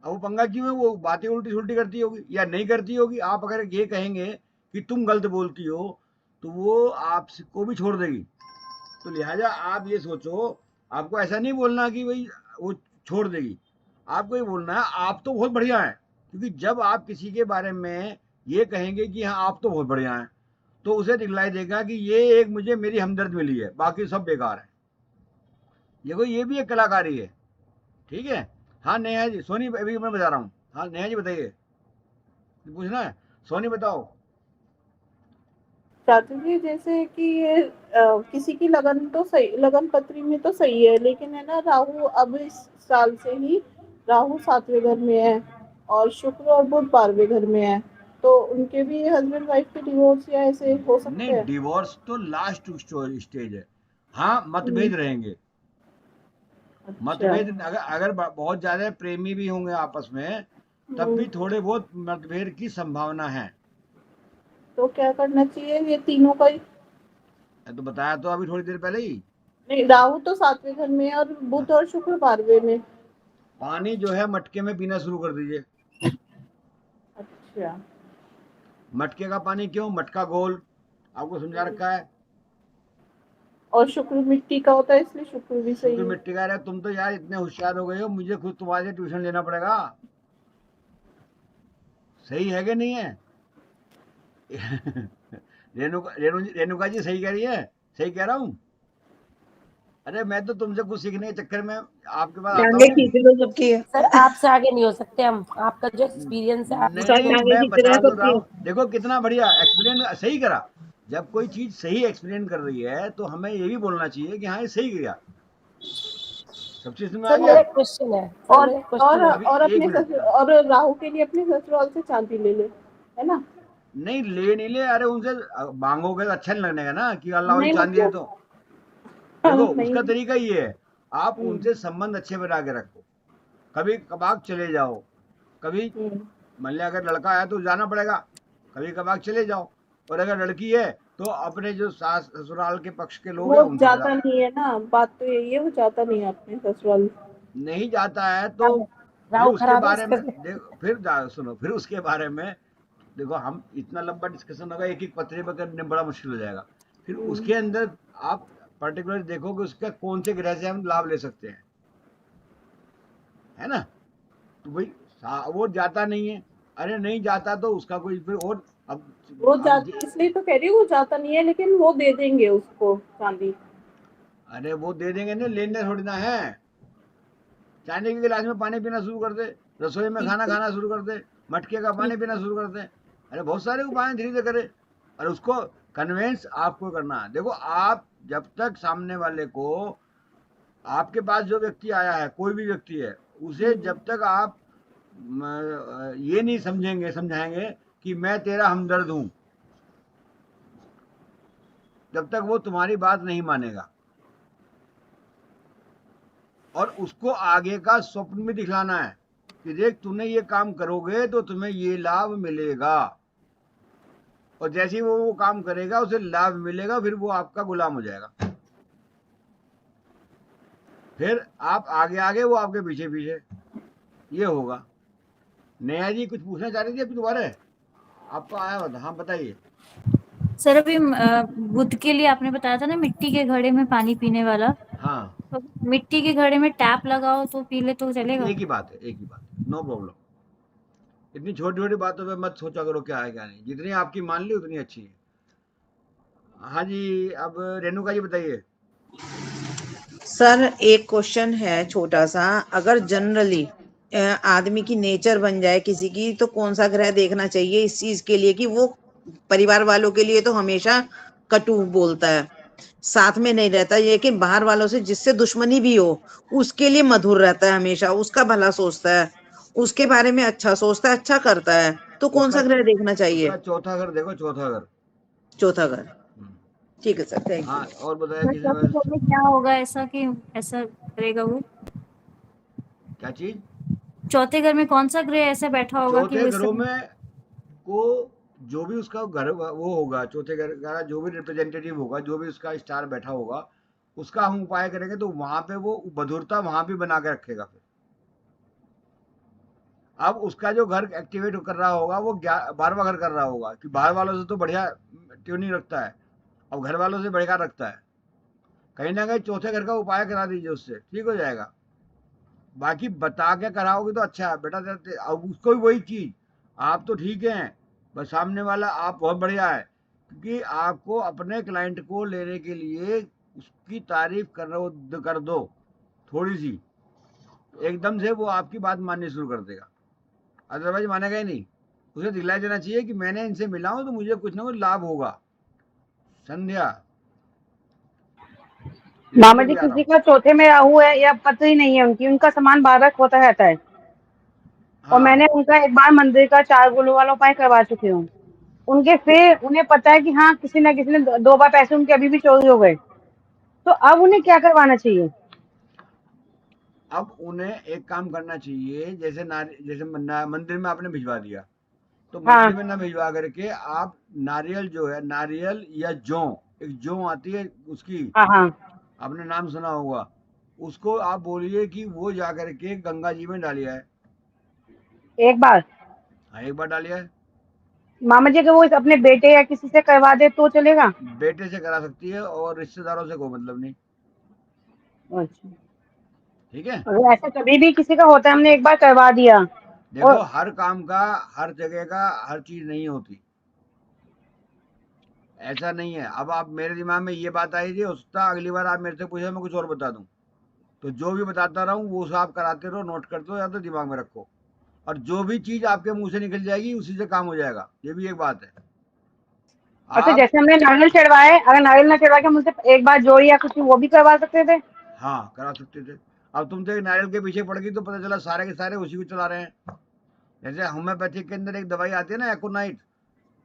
अब वो पंगा क्यों है? वो बातें उल्टी सुल्टी करती होगी या नहीं करती होगी। आप अगर ये कहेंगे कि तुम गलत बोलती हो तो वो आपको भी छोड़ देगी। तो लिहाजा आप ये सोचो, आपको ऐसा नहीं बोलना कि भाई वो छोड़ देगी, आपको ये बोलना है आप तो बहुत बढ़िया है। क्योंकि जब आप किसी के बारे में ये कहेंगे कि हाँ आप तो बहुत बढ़िया हैं, तो उसे दिखलाई देगा कि ये एक मुझे मेरी हमदर्द मिली है, बाकी सब बेकार है। ये भी एक कलाकारी है। ठीक है। हाँ नेहा जी, सोनी अभी मैं बता रहा हूँ। हाँ नेहा जी बताइए, पूछना है? सोनी बताओ। चाचा जी जैसे कि ये किसी की लगन तो सही, लगन पत्री में तो सही है, लेकिन है ना राहु अब इस साल से ही राहु 7वें घर में है और शुक्र और बुध 12वें घर में है, तो उनके भी हस्बैंड वाइफ के डिवोर्स या ऐसे हो सकते नहीं, हैं? डिवोर्स तो लास्ट स्टेज है। हाँ मतभेद रहेंगे। अच्छा। मतभेद अगर अगर बहुत ज्यादा प्रेमी भी होंगे आपस में, तब भी थोड़े बहुत मतभेद की संभावना है। तो क्या करना चाहिए ये तीनों का ही? मैं तो बताया तो अभी थोड़ी देर पहले ही। नहीं, राहु तो 7वें घर में है और बुध और शुक्र 12वें में। पानी जो है मटके में पीना शुरू कर दीजिए। अच्छा। मटके का पानी क्यों? मटका गोल, आपको समझा रखा है। और शुक्र मिट्टी का होता है, इसलिए शुक्र भी सही शुक्र है। मिट्टी का है। तुम तो यार इतने होशियार हो गए हो, मुझे खुद तुम्हारे ट्यूशन लेना पड़ेगा। सही है कि नहीं है? रेणुका जी सही कह रही है, सही कह रहा हूँ? अरे मैं तो तुमसे कुछ सीखने के चक्कर में आपके पास आता टांगे हूँ। खींच लो सबकी है। सर आपसे आगे नहीं हो सकते हम, आपका जो एक्सपीरियंस है आप नहीं सब नहीं, उसको टांगे मैं खींच रहे बता हैं तो रहा सबकी। हूँ। देखो कितना बढ़िया एक्सप्लेन सही करा। जब कोई चीज सही एक्सप्लेन कर रही है तो हमें ये भी बोलना चाहिए कि हाँ ये सही किया। सब चीज में आ सर गया। मेरा एक क्वेश्चन है, सर और मेरा एक क्वेश्चन है। अभी और एक अपने मिनट। ससुर और राहु के लिए अपने ससुराल से चांदी ले ले, है ना? नहीं ले नहीं ले, अरे उनसे मांगोगे तो अच्छा नहीं लगने का ना कि अल्लाह वाली नहीं चांदी है। मतलब तो देखो नहीं। उसका तरीका ये है, आप हम्म, उनसे संबंध अच्छे बना के रखो। कभी कभार चले जाओ, कभी हम्म, मान लिया अगर लड़का है तो जाना पड़ेगा, कभी कभार चले जाओ। और अगर लड़की है तो अपने जो सास ससुराल के पक्ष के लोग हैं वो उनसे जाता जाओ। नहीं है ना, बात तो यही है, वो जाता नहीं है अपने ससुराल। नहीं जाता है तो अब फिर राहु उसके खराब है बारे में इसका। फिर सुनो, फिर उसके बारे में देखो। हम इतना लंबा डिस्कशन होगा, एक एक पत्र पे करने बड़ा मुश्किल हो जाएगा। फिर हम्म, उसके अंदर आप पर्टिकुलर देखो कि उसका कौन से ग्रह से हम लाभ ले सकते हैं, है ना? तो भाई वो जाता नहीं है। अरे नहीं जाता तो उसका कोई फिर और अब वो अब जाता, इसलिए तो कह रही हूँ वो जाता नहीं है, लेकिन वो दे देंगे उसको चांदी। अरे वो दे देंगे ना, लेने थोड़ी ना है। चाय के गिलास में पानी पीना शुरू कर दे, रसोई में ठीक खाना है, खाना शुरू कर दे, मटके का पानी ठीक पीना शुरू कर दे। अरे बहुत सारे उपाय हैं, धीरे धीरे करे। और उसको कन्वेंस आपको करना है। देखो आप जब तक सामने वाले को, आपके पास जो व्यक्ति आया है, कोई भी व्यक्ति है, उसे है। जब तक आप ये नहीं समझाएंगे कि मैं तेरा हमदर्द हूं, जब तक वो तुम्हारी बात नहीं मानेगा। और उसको आगे का स्वप्न भी दिखलाना है कि देख तूने ये काम करोगे तो तुम्हें ये लाभ मिलेगा। और जैसे ही वो काम करेगा उसे लाभ मिलेगा, फिर वो आपका गुलाम हो जाएगा। फिर आप आगे आगे, वो आपके पीछे पीछे। ये होगा। नेहा जी कुछ पूछना चाह रही थी अभी दोबारा? आपको आया होता, हाँ बताइए। सर अभी बुध के लिए आपने बताया था ना मिट्टी के घड़े में पानी पीने वाला, हाँ तो मिट्टी के घड़े में टैप लगाओ तो पी ले तो चलेगा? एक ही बात है, एक ही बात है, नो प्रॉब्लम। इतनी छोटी छोटी बातों पे मत सोचा करो क्या है क्या नहीं, जितनी आपकी मान ली उतनी अच्छी है। हाँ जी, अब रेणुका जी बताइए। सर एक क्वेश्चन है छोटा सा, अगर जनरली आदमी की नेचर बन जाए किसी की, तो कौन सा ग्रह देखना चाहिए इस चीज के लिए कि वो परिवार वालों के लिए तो हमेशा कटु बोलता है, साथ में नहीं रहता, लेकिन बाहर वालों से जिससे दुश्मनी भी हो उसके लिए मधुर रहता है, हमेशा उसका भला सोचता है, उसके बारे में अच्छा सोचता है, अच्छा करता है, तो कौन उसका सा ग्रह देखना चाहिए? उसका चौथा घर देखो, चौथा घर। चौथा घर। हम्म। ठीक है सर, थैंक हाँ यू। और बताया सर किसी चौथे में? घर में क्या होगा ऐसा कि ऐसा करेगा वो? क्या चीज? चौथे घर में कौन सा ग्रह ऐसा बैठा होगा कि चौथे वो इस घरों समय? में को जो भी उसका घर वो होगा, चौथे घर का जो भी रिप्रेजेंटेटिव होगा, जो भी उसका स्टार बैठा होगा, उसका हम उपाय करेंगे तो वहां पे वो मधुरता वहां भी बना के रखेगा। फिर अब उसका जो घर एक्टिवेट कर रहा होगा वो 12वां घर कर रहा होगा कि बाहर वालों से तो बढ़िया ट्यूनिंग रखता है, अब घर वालों से बढ़िया रखता है। कहीं ना कहीं चौथे घर का उपाय करा दीजिए, उससे ठीक हो जाएगा। बाकी बता के कराओगे तो अच्छा है बेटा। अब उसको भी वही चीज, आप तो ठीक हैं, बस सामने वाला आप बहुत बढ़िया है, क्योंकि आपको अपने क्लाइंट को लेने के लिए उसकी तारीफ कर दो थोड़ी सी, एकदम से वो आपकी बात माननी शुरू कर देगा, अदरवाइज मानेगा ही नहीं। उसे दिलाई देना चाहिए कि मैंने इनसे मिला हूं तो मुझे कुछ ना कुछ लाभ होगा। संध्या, मामा लेके जी भी आ रहा किसी हूँ। का चौथे में राहु है या पता ही नहीं है उनकी, उनका सामान बार बार खोता रहता है। और मैंने हाँ, उनका एक बार मंदिर का 4 गुलू वाला उपाय करवा चुकी हूँ। उनके फिर उन्हें पता है कि हाँ किसी ना किसी ने 2 बार पैसे उनके अभी भी चोरी हो गए। तो अब उन्हें क्या करवाना चाहिए? अब उन्हें एक काम करना चाहिए, जैसे मंदिर में आपने भिजवा दिया, तो हाँ, मंदिर में ना भिजवा करके आप नारियल जो है, नारियल या जौ, एक जौ आती है उसकी, हाँ, हाँ, आपने नाम सुना होगा, उसको आप बोलिए कि वो जा करके गंगा जी में डालिया है। एक बार। हाँ, एक बार डालिया है। मामा जी अगर वो अपने बेटे या किसी से करवा दे तो चलेगा? बेटे से करा सकती है और रिश्तेदारों से कोई मतलब नहीं। अच्छा, ठीक है। अगर ऐसा कभी भी किसी का होता है, हमने एक बार करवा दिया देखो, और हर काम का, हर जगह का, हर चीज नहीं होती, ऐसा नहीं है। अब आप मेरे दिमाग में ये बात आई थी, उसका अगली बार आप मेरे से पूछे मैं कुछ और बता दूं, तो जो भी बताता रहूं वो सब आप कराते रहो, नोट करते हो या तो दिमाग में रखो, और जो भी चीज आपके मुंह से निकल जाएगी उसी से काम हो जाएगा, ये भी एक बात है। अच्छा, आप, जैसे हमने नारियल चढ़वाए, अगर नारियल ना चढ़वा के मुझसे एक बार जोड़ी या कुछ वो भी करवा सकते थे? हाँ, करा सकते थे। अब तुम तो एक नारियल के पीछे पड़ गई तो पता चला सारे के सारे उसी को चला रहे हैं। जैसे होम्योपैथिक के अंदर एक दवाई आती है ना, एकोनाइट,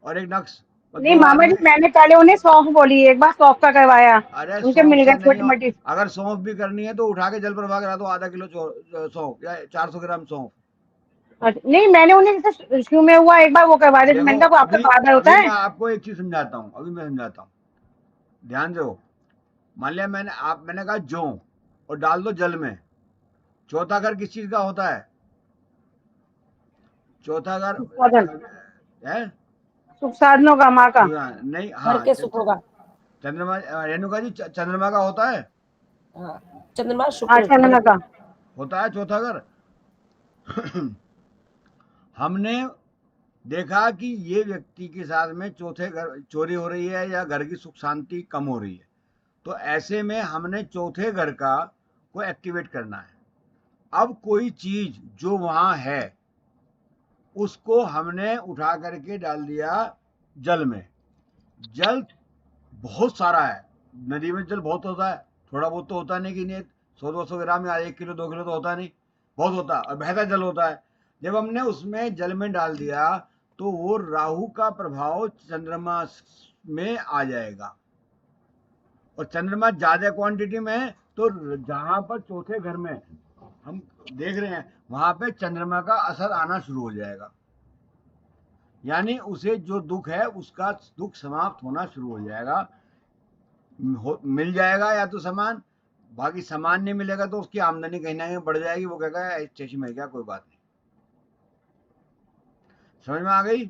और एक नक्स, और नहीं दोनों मामा जी, आदमी। मैंने पहले उन्हें सौंफ बोली, एक बार सौंफ का करवाया, अरे उनके सौंफ मिल से गए नहीं छोटी हो, मोटी। अगर सौंफ भी करनी है तो उठा के जल प्रवाह करा दो, आधा किलो सौंफ या 400 ग्राम सौंफ। अच्छा, नहीं मैंने उन्हें जैसे शुरू में हुआ एक बार वो करवा दिया, तो देखो, मैंने कहा वो आपका अभी बार होता अभी है। मैं आपको एक चीज समझाता हूँ, ध्यान दो। मान लिया मैंने कहा जौ, और डाल दो जल में। चौथा घर किस चीज का होता है? चौथा घर साधन, है, सुख साधनों का, माँ का। नहीं, घर हाँ, के सुख होगा। चंद्रमा, रेणुका जी, चंद्रमा का होता है, हाँ, चंद्रमा हाँ, शुक्र घर चंदना के। का। होता है चौथा घर। हमने देखा कि ये व्यक्ति के साथ में चौथे घर चोरी हो रही है या घर की सुख शांति कम हो रही है, तो ऐसे में हमने चौथे घर का को एक्टिवेट करना है। अब कोई चीज जो वहां है उसको हमने उठा करके डाल दिया जल में। जल बहुत सारा है, नदी में जल बहुत होता है, थोड़ा बहुत तो होता नहीं कि नहीं, 100-200 ग्राम या 1 किलो 2 किलो तो होता नहीं, बहुत होता है, और बहता जल होता है। जब हमने उसमें जल में डाल दिया तो वो राहु का प्रभाव चंद्रमा में आ जाएगा, और चंद्रमा ज्यादा क्वांटिटी में है, तो जहां पर चौथे घर में हम देख रहे हैं वहां पे चंद्रमा का असर आना शुरू हो जाएगा, यानी उसे जो दुख है उसका दुख समाप्त होना शुरू हो जाएगा। मिल जाएगा या तो सामान, बाकी सामान नहीं मिलेगा तो उसकी आमदनी कहीं ना कहीं बढ़ जाएगी, वो कहेगा स्टेशन में क्या, कोई बात नहीं। समझ में आ गई?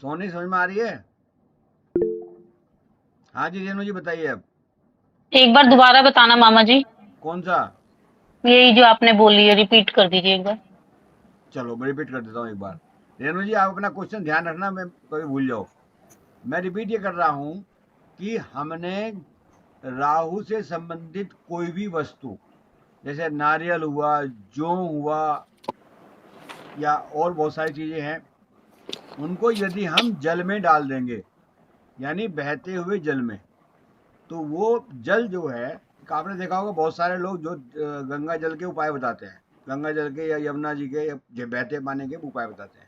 सोनी, समझ में आ रही है? हाँ जी, रेणु जी बताइए अब। एक बार दोबारा बताना मामा जी, कौन सा? यही जो आपने बोली है रिपीट कर दीजिए एक बार। चलो मैं रिपीट कर देता हूँ एक बार। रेणु जी, आप अपना क्वेश्चन ध्यान रखना, मैं कभी भूल जाओ। मैं रिपीट ये कर रहा हूँ कि हमने राहु से संबंधित कोई भी वस्तु, जैसे नारियल हुआ, जौ हुआ, या और बहुत सारी चीजें हैं, उनको यदि हम जल में डाल देंगे, यानी बहते हुए जल में, तो वो जल जो है, आपने देखा होगा बहुत सारे लोग जो गंगा जल के उपाय बताते हैं, गंगा जल के या यमुना जी के या जो बहते पानी के उपाय बताते हैं,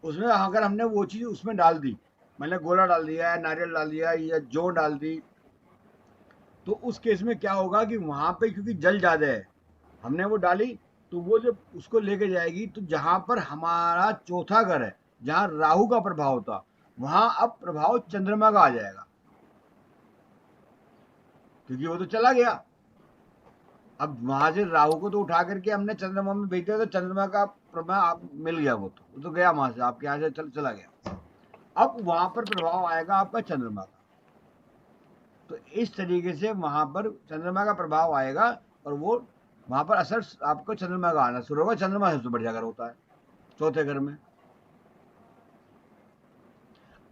उसमें अगर हमने वो चीज़ उसमें डाल दी, मतलब गोला डाल दिया है, नारियल डाल दिया या जौ डाल दी, तो उस केस में क्या होगा कि वहां पे क्योंकि जल ज़्यादा है, हमने वो डाली, तो वो जब उसको लेके जाएगी तो जहां पर हमारा चौथा घर है, जहां राहु का प्रभाव होता, वहां अब प्रभाव चंद्रमा का आ जाएगा, क्योंकि वो तो चला गया। अब वहां से राहु को तो उठा करके हमने चंद्रमा में भेज दिया, तो चंद्रमा का प्रभाव मिल गया, वो तो गया वहां से, आपके यहाँ से चला गया। अब वहां पर प्रभाव आएगा आपका चंद्रमा का, तो इस तरीके से वहां पर चंद्रमा का प्रभाव आएगा, और वो वहां पर असर आपको चंद्रमा का आना शुरू होगा। चंद्रमा सबसे बढ़िया घर होता है, चौथे घर में।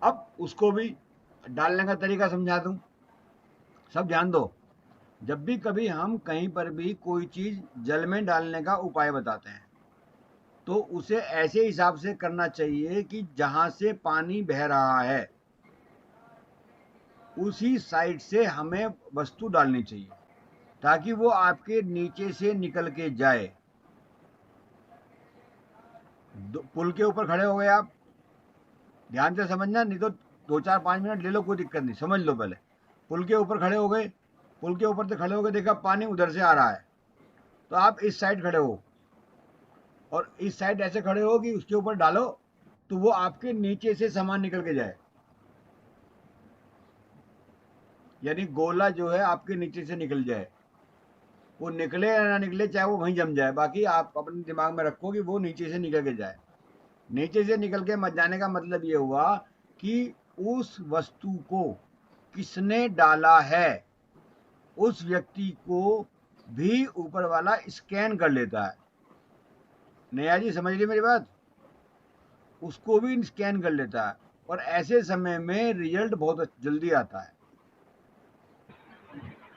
अब उसको भी डालने का तरीका समझा दूं, सब ध्यान दो। जब भी कभी हम कहीं पर भी कोई चीज जल में डालने का उपाय बताते हैं तो उसे ऐसे हिसाब से करना चाहिए कि जहां से पानी बह रहा है उसी साइड से हमें वस्तु डालनी चाहिए ताकि वो आपके नीचे से निकल के जाए। पुल के ऊपर खड़े हो गए आप, ध्यान से समझना, नहीं तो 2-4-5 मिनट ले लो, कोई दिक्कत नहीं, समझ लो। पहले पुल के ऊपर खड़े हो गए, पुल के ऊपर से खड़े हो गए, देखा पानी उधर से आ रहा है तो आप इस साइड खड़े हो और इस साइड ऐसे खड़े हो कि उसके ऊपर डालो तो वो आपके नीचे से सामान निकल के जाए, यानी गोला जो है आपके नीचे से निकल जाए। वो निकले या ना निकले, चाहे वो वहीं जम जाए, बाकी आप अपने दिमाग में रखो कि वो नीचे से निकल के जाए। नीचे से निकल के मत जाने का मतलब ये हुआ कि उस वस्तु को किसने डाला है उस व्यक्ति को भी ऊपर वाला स्कैन कर लेता है। नया जी समझ ली मेरी बात? उसको भी स्कैन कर लेता है और ऐसे समय में रिजल्ट बहुत जल्दी आता है।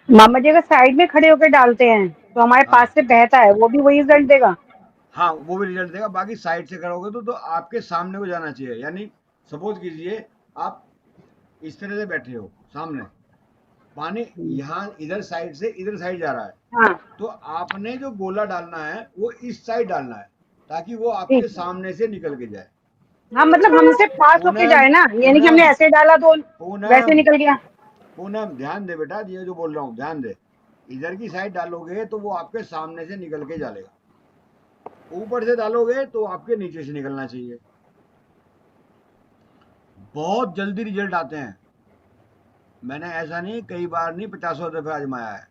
मामा जी अगर साइड में खड़े होकर डालते हैं तो हमारे हाँ पास से बहता है, वो भी वही रिजल्ट देगा? हाँ, वो भी रिजल्ट देगा। बाकी साइड से करोगे तो आपके सामने को जाना चाहिए, यानी सपोज कीजिए आप इस तरह से बैठे हो, सामने पानी यहाँ इधर साइड से इधर साइड जा रहा है, हाँ तो आपने जो गोला डालना है वो इस साइड डालना है ताकि वो आपके ठीक। सामने से निकल के जाए। हाँ मतलब हमसे पास होके पूनम जाए ना, यानी कि हमने पूनम ऐसे डाला तो वैसे पूनम निकल गया। पूनम ध्यान दे बेटा, ये जो बोल रहा हूँ ध्यान दे। इधर की साइड डालोगे तो वो आपके सामने से निकल के जाएगा, ऊपर से डालोगे तो आपके नीचे से निकलना चाहिए। बहुत जल्दी रिजल्ट आते हैं। मैंने ऐसा नहीं, कई बार नहीं, 50 दफे आजमाया है।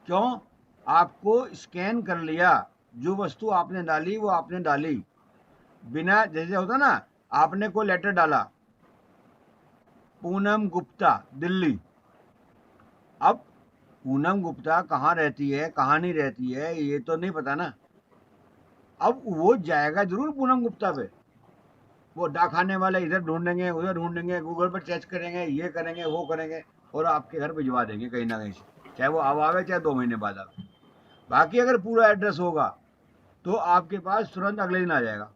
क्यों? आपको स्कैन कर लिया, जो वस्तु आपने डाली वो आपने डाली बिना, जैसे होता ना, आपने कोई लेटर डाला पूनम गुप्ता दिल्ली। अब पूनम गुप्ता कहाँ रहती है कहाँ नहीं रहती है ये तो नहीं पता ना। अब वो जाएगा जरूर पूनम गुप्ता पे, वो डाकखाने वाले इधर ढूंढेंगे उधर ढूंढेंगे, गूगल पर सर्च करेंगे, ये करेंगे वो करेंगे और आपके घर भिजवा देंगे कहीं ना कहीं से, चाहे वो अब आवे चाहे 2 महीने बाद आवे। बाकी अगर पूरा एड्रेस होगा तो आपके पास तुरंत अगले दिन आ जाएगा।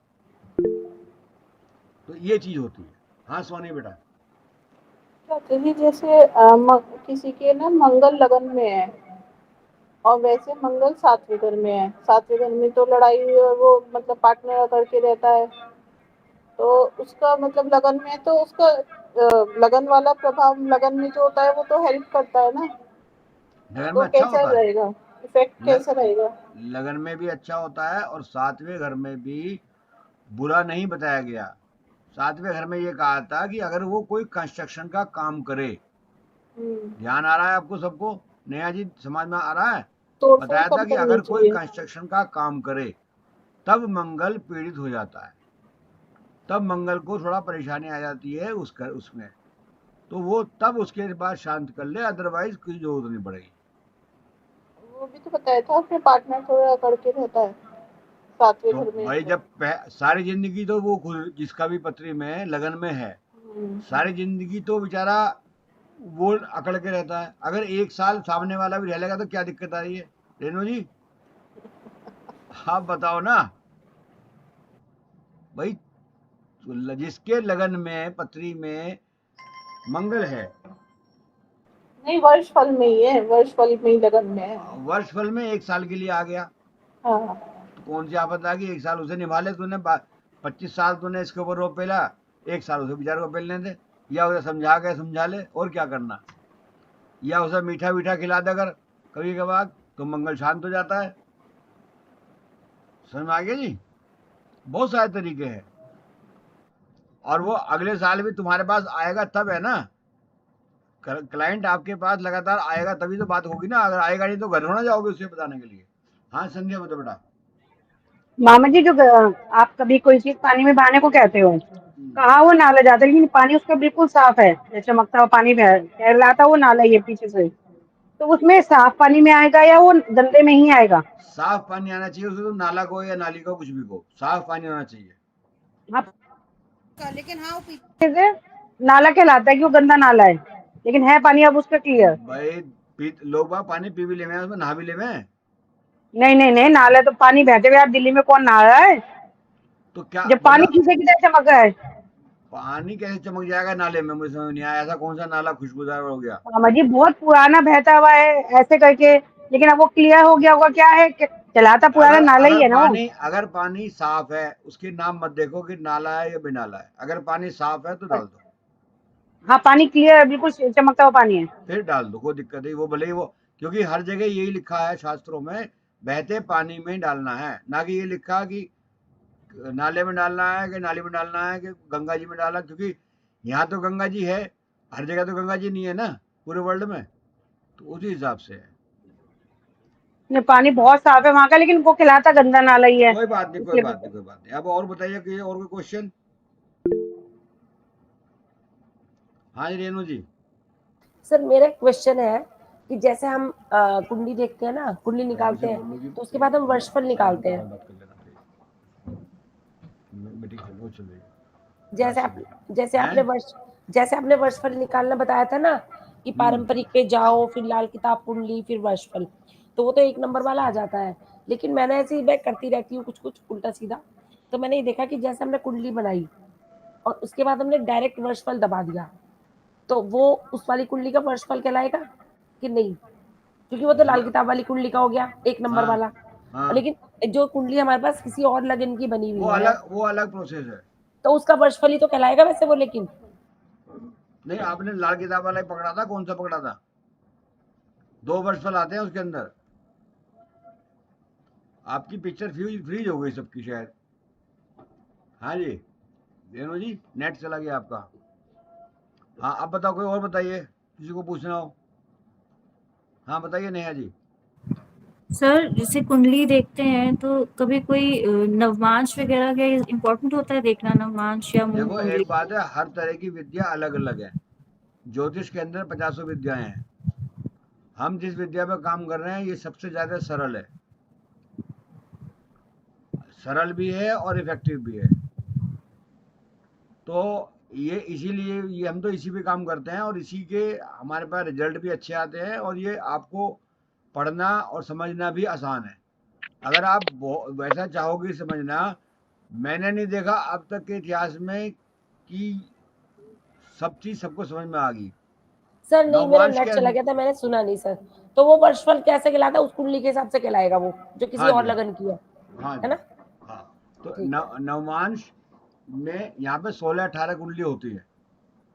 तो ये चीज होती है। हाँ सोनी बेटा। चाचा जी जैसे किसी के ना मंगल लगन में है और वैसे मंगल सातवें घर में है, सातवें घर में तो लड़ाई और वो मतलब पार्टनर करके रहता है, तो उसका मतलब लगन में तो उसका लगन वाला प्रभाव लगन में जो होता है वो तो हेल्प करता है ना, लगन तो में अच्छा कैसा होता है, रहेगा, इफेक्ट कैसा रहेगा? लगन में भी अच्छा होता है और सातवें घर में भी बुरा नहीं बताया गया। सातवें घर में ये कहा था कि अगर वो कोई कंस्ट्रक्शन का काम करे, ध्यान आ रहा है आपको सबको? नया जी समझ में आ रहा है? तोड़ फोड़ बताया था कम कि करनी अगर कोई चाहिए। कंस्ट्रक्शन का काम करे तब मंगल पीड़ित हो जाता है, तब मंगल को थोड़ा परेशानी आ जाती है उसमें, तो वो तब उसके बाद शांत कर ले, अदरवाइज कोई जरूरत नहीं पड़ेगी। वो भी तो बताया था अपने पार्टनर थोड़ा करके रहता है सातवें तो घर में भाई तो। जब सारी जिंदगी तो वो खुद जिसका भी पत्री में लगन में है, सारी जिंदगी तो बेचारा वो अकड़ के रहता है। अगर 1 साल सामने वाला भी रह लेगा तो क्या दिक्कत आ रही है रेणु जी? आप बताओ ना भाई। जिसके लगन में पत्री में मंगल है, नहीं वर्ष फल में ही है, वर्ष फल में ही लगन में है। वर्ष फल में 1 साल के लिए आ गया हाँ तो कौन सी आफत आ गई? 1 साल उसे निभा ले तूने, 25 साल तूने इसके ऊपर रोप पेला, 1 साल उसे बेचारे को पेलने दे, या उसे समझा के समझा ले, और क्या करना, या उसे मीठा मीठा खिला दे अगर कभी कभार, तो मंगल शांत हो जाता है। समझ में आ गया जी? बहुत सारे तरीके हैं और वो अगले साल भी तुम्हारे पास आएगा तब है ना, क्लाइंट आपके पास लगातार आएगा तभी तो बात होगी ना, अगर आएगा नहीं तो घर होना जाओगे उसे बताने के लिए। हाँ संध्या बता बेटा। मामा जी जो आप कभी कोई चीज पानी में बहाने को कहते हो, कहाँ वो नाला जाता है, लेकिन पानी उसका बिल्कुल साफ है, चमकता हुआ पानी बह रहा था, वो नाला ही है पीछे से। तो उसमें साफ पानी में आएगा या वो गंदे में ही आएगा? साफ पानी आना चाहिए उसे, तो नाला को या नाली को कुछ भी को, साफ पानी होना चाहिए। हाँ, लेकिन हाँ वो पीछे से नाला कहलाता है कि वो गंदा नाला है, लेकिन है पानी अब उसका क्लियर। भाई लोग बाग पानी पी भी ले में, उसमें नहा भी ले में। नहीं नहीं नहीं, नाला तो पानी बहते हुए आप दिल्ली में कौन नहा रहा है तो क्या जब पानी मतलब शीशे की तरह चमक रहा है? पानी कैसे चमक जाएगा नाले में, मुझे समझ नहीं आया। ऐसा कौन सा नाला खुशबूदार हो गया? मामा जी बहुत पुराना बहता हुआ है ऐसे करके, लेकिन अब वो क्लियर हो गया होगा। क्या है चलाता पुराना नाला ही है ना वो। अगर पानी साफ है, उसके नाम मत देखो कि नाला है या बेनाला है। अगर पानी साफ है तो डाल दो, हाँ पानी क्लियर है, बिल्कुल चमकता हुआ पानी है। फिर डाल दो, कोई दिक्कत नहीं। वो भले ही वो, क्योंकि हर जगह यही लिखा है शास्त्रों में, बहते पानी में डालना है, ना कि ये लिखा कि नाले में डालना है कि नाली में डालना है कि गंगा जी में डालना। क्योंकि यहाँ तो गंगा जी है, हर जगह तो गंगा जी नहीं है ना पूरे वर्ल्ड में, तो उसी हिसाब से है। नहीं, पानी बहुत साफ है वहां का, लेकिन वो खिलाता गंदा नाला ही है। कोई बात नहीं, कोई इसलिए बात नहीं, कोई बात नहीं। अब और बताइए कि और कोई क्वेश्चन? हाँ जी रेणु जी। सर मेरा क्वेश्चन है कि जैसे हम कुंडली देखते हैं ना, कुंडली निकालते हैं, तो उसके बाद हम वर्षफल निकालते हैं। जैसे आपने वर्षफल निकालना बताया था ना कि पारंपरिक पे जाओ, फिर लाल किताब कुंडली, फिर वर्षफल, तो वो तो 1 नंबर वाला आ जाता है। लेकिन मैंने ऐसे ही मैं करती रहती हूँ कुछ कुछ उल्टा सीधा, तो मैंने ये देखा कि जैसे हमने कुंडली बनाई और उसके बाद हमने डायरेक्ट वर्षफल दबा दिया, तो वो उस वाली कुंडली का वर्षफल कहलाएगा कि नहीं? क्योंकि वो तो लाल किताब वाली कुंडली का हो गया 1 नंबर हाँ, वाला। हाँ, लेकिन जो कुंडली हमारे पास किसी और लगन की बनी वो हुई है, अलग प्रोसेस है। तो उसका वर्षफल ही तो कहलाएगा वैसे वो। लेकिन नहीं, आपने लाल किताब वाला ही पकड़ा था, कौन सा पकड़ा था? 2 वर्षफल आते हैं उसके अंदर। आपकी पिक्चर फ्रीज हो गई सबकी शायद। हाँ जी रेणु जी, नेट चला गया आपका। हाँ अब बताओ, कोई और बताइए, किसी को पूछना हो। हाँ बताइए नेहा जी। सर जैसे कुंडली देखते हैं तो कभी कोई नवमांश वगैरह का इम्पोर्टेंट होता है देखना, नवमांश या मून देखो कुंडली? एक बात है, हर तरह की विद्या अलग अलग है। ज्योतिष के अंदर 50 विद्याएं हैं। हम जिस विद्या पे काम कर रहे हैं ये सबसे ज्यादा सरल है, सरल भी है और इफेक्टिव भी है। तो ये इसीलिए ये हम तो इसी पे काम करते हैं, और इसी के हमारे पास रिजल्ट भी अच्छे आते हैं, और ये आपको पढ़ना और समझना भी आसान है। अगर आप वैसा चाहोगे समझना, मैंने नहीं देखा अब तक के इतिहास में कि सब चीज सबको समझ में आ गई। सर नहीं, मेरा नवमांश नेट के चला गया था, मैंने सुना नहीं सर। तो वो वर्षफल कैसे कहलाता है? उस कुंडली के हिसाब से कहलाएगा वो, जो किसी हाँ और जी, लगन की है हाँ है जी, ना? हाँ। तो ठीक है। नवमांश में यहाँ पे 16-18 कुंडली होती है।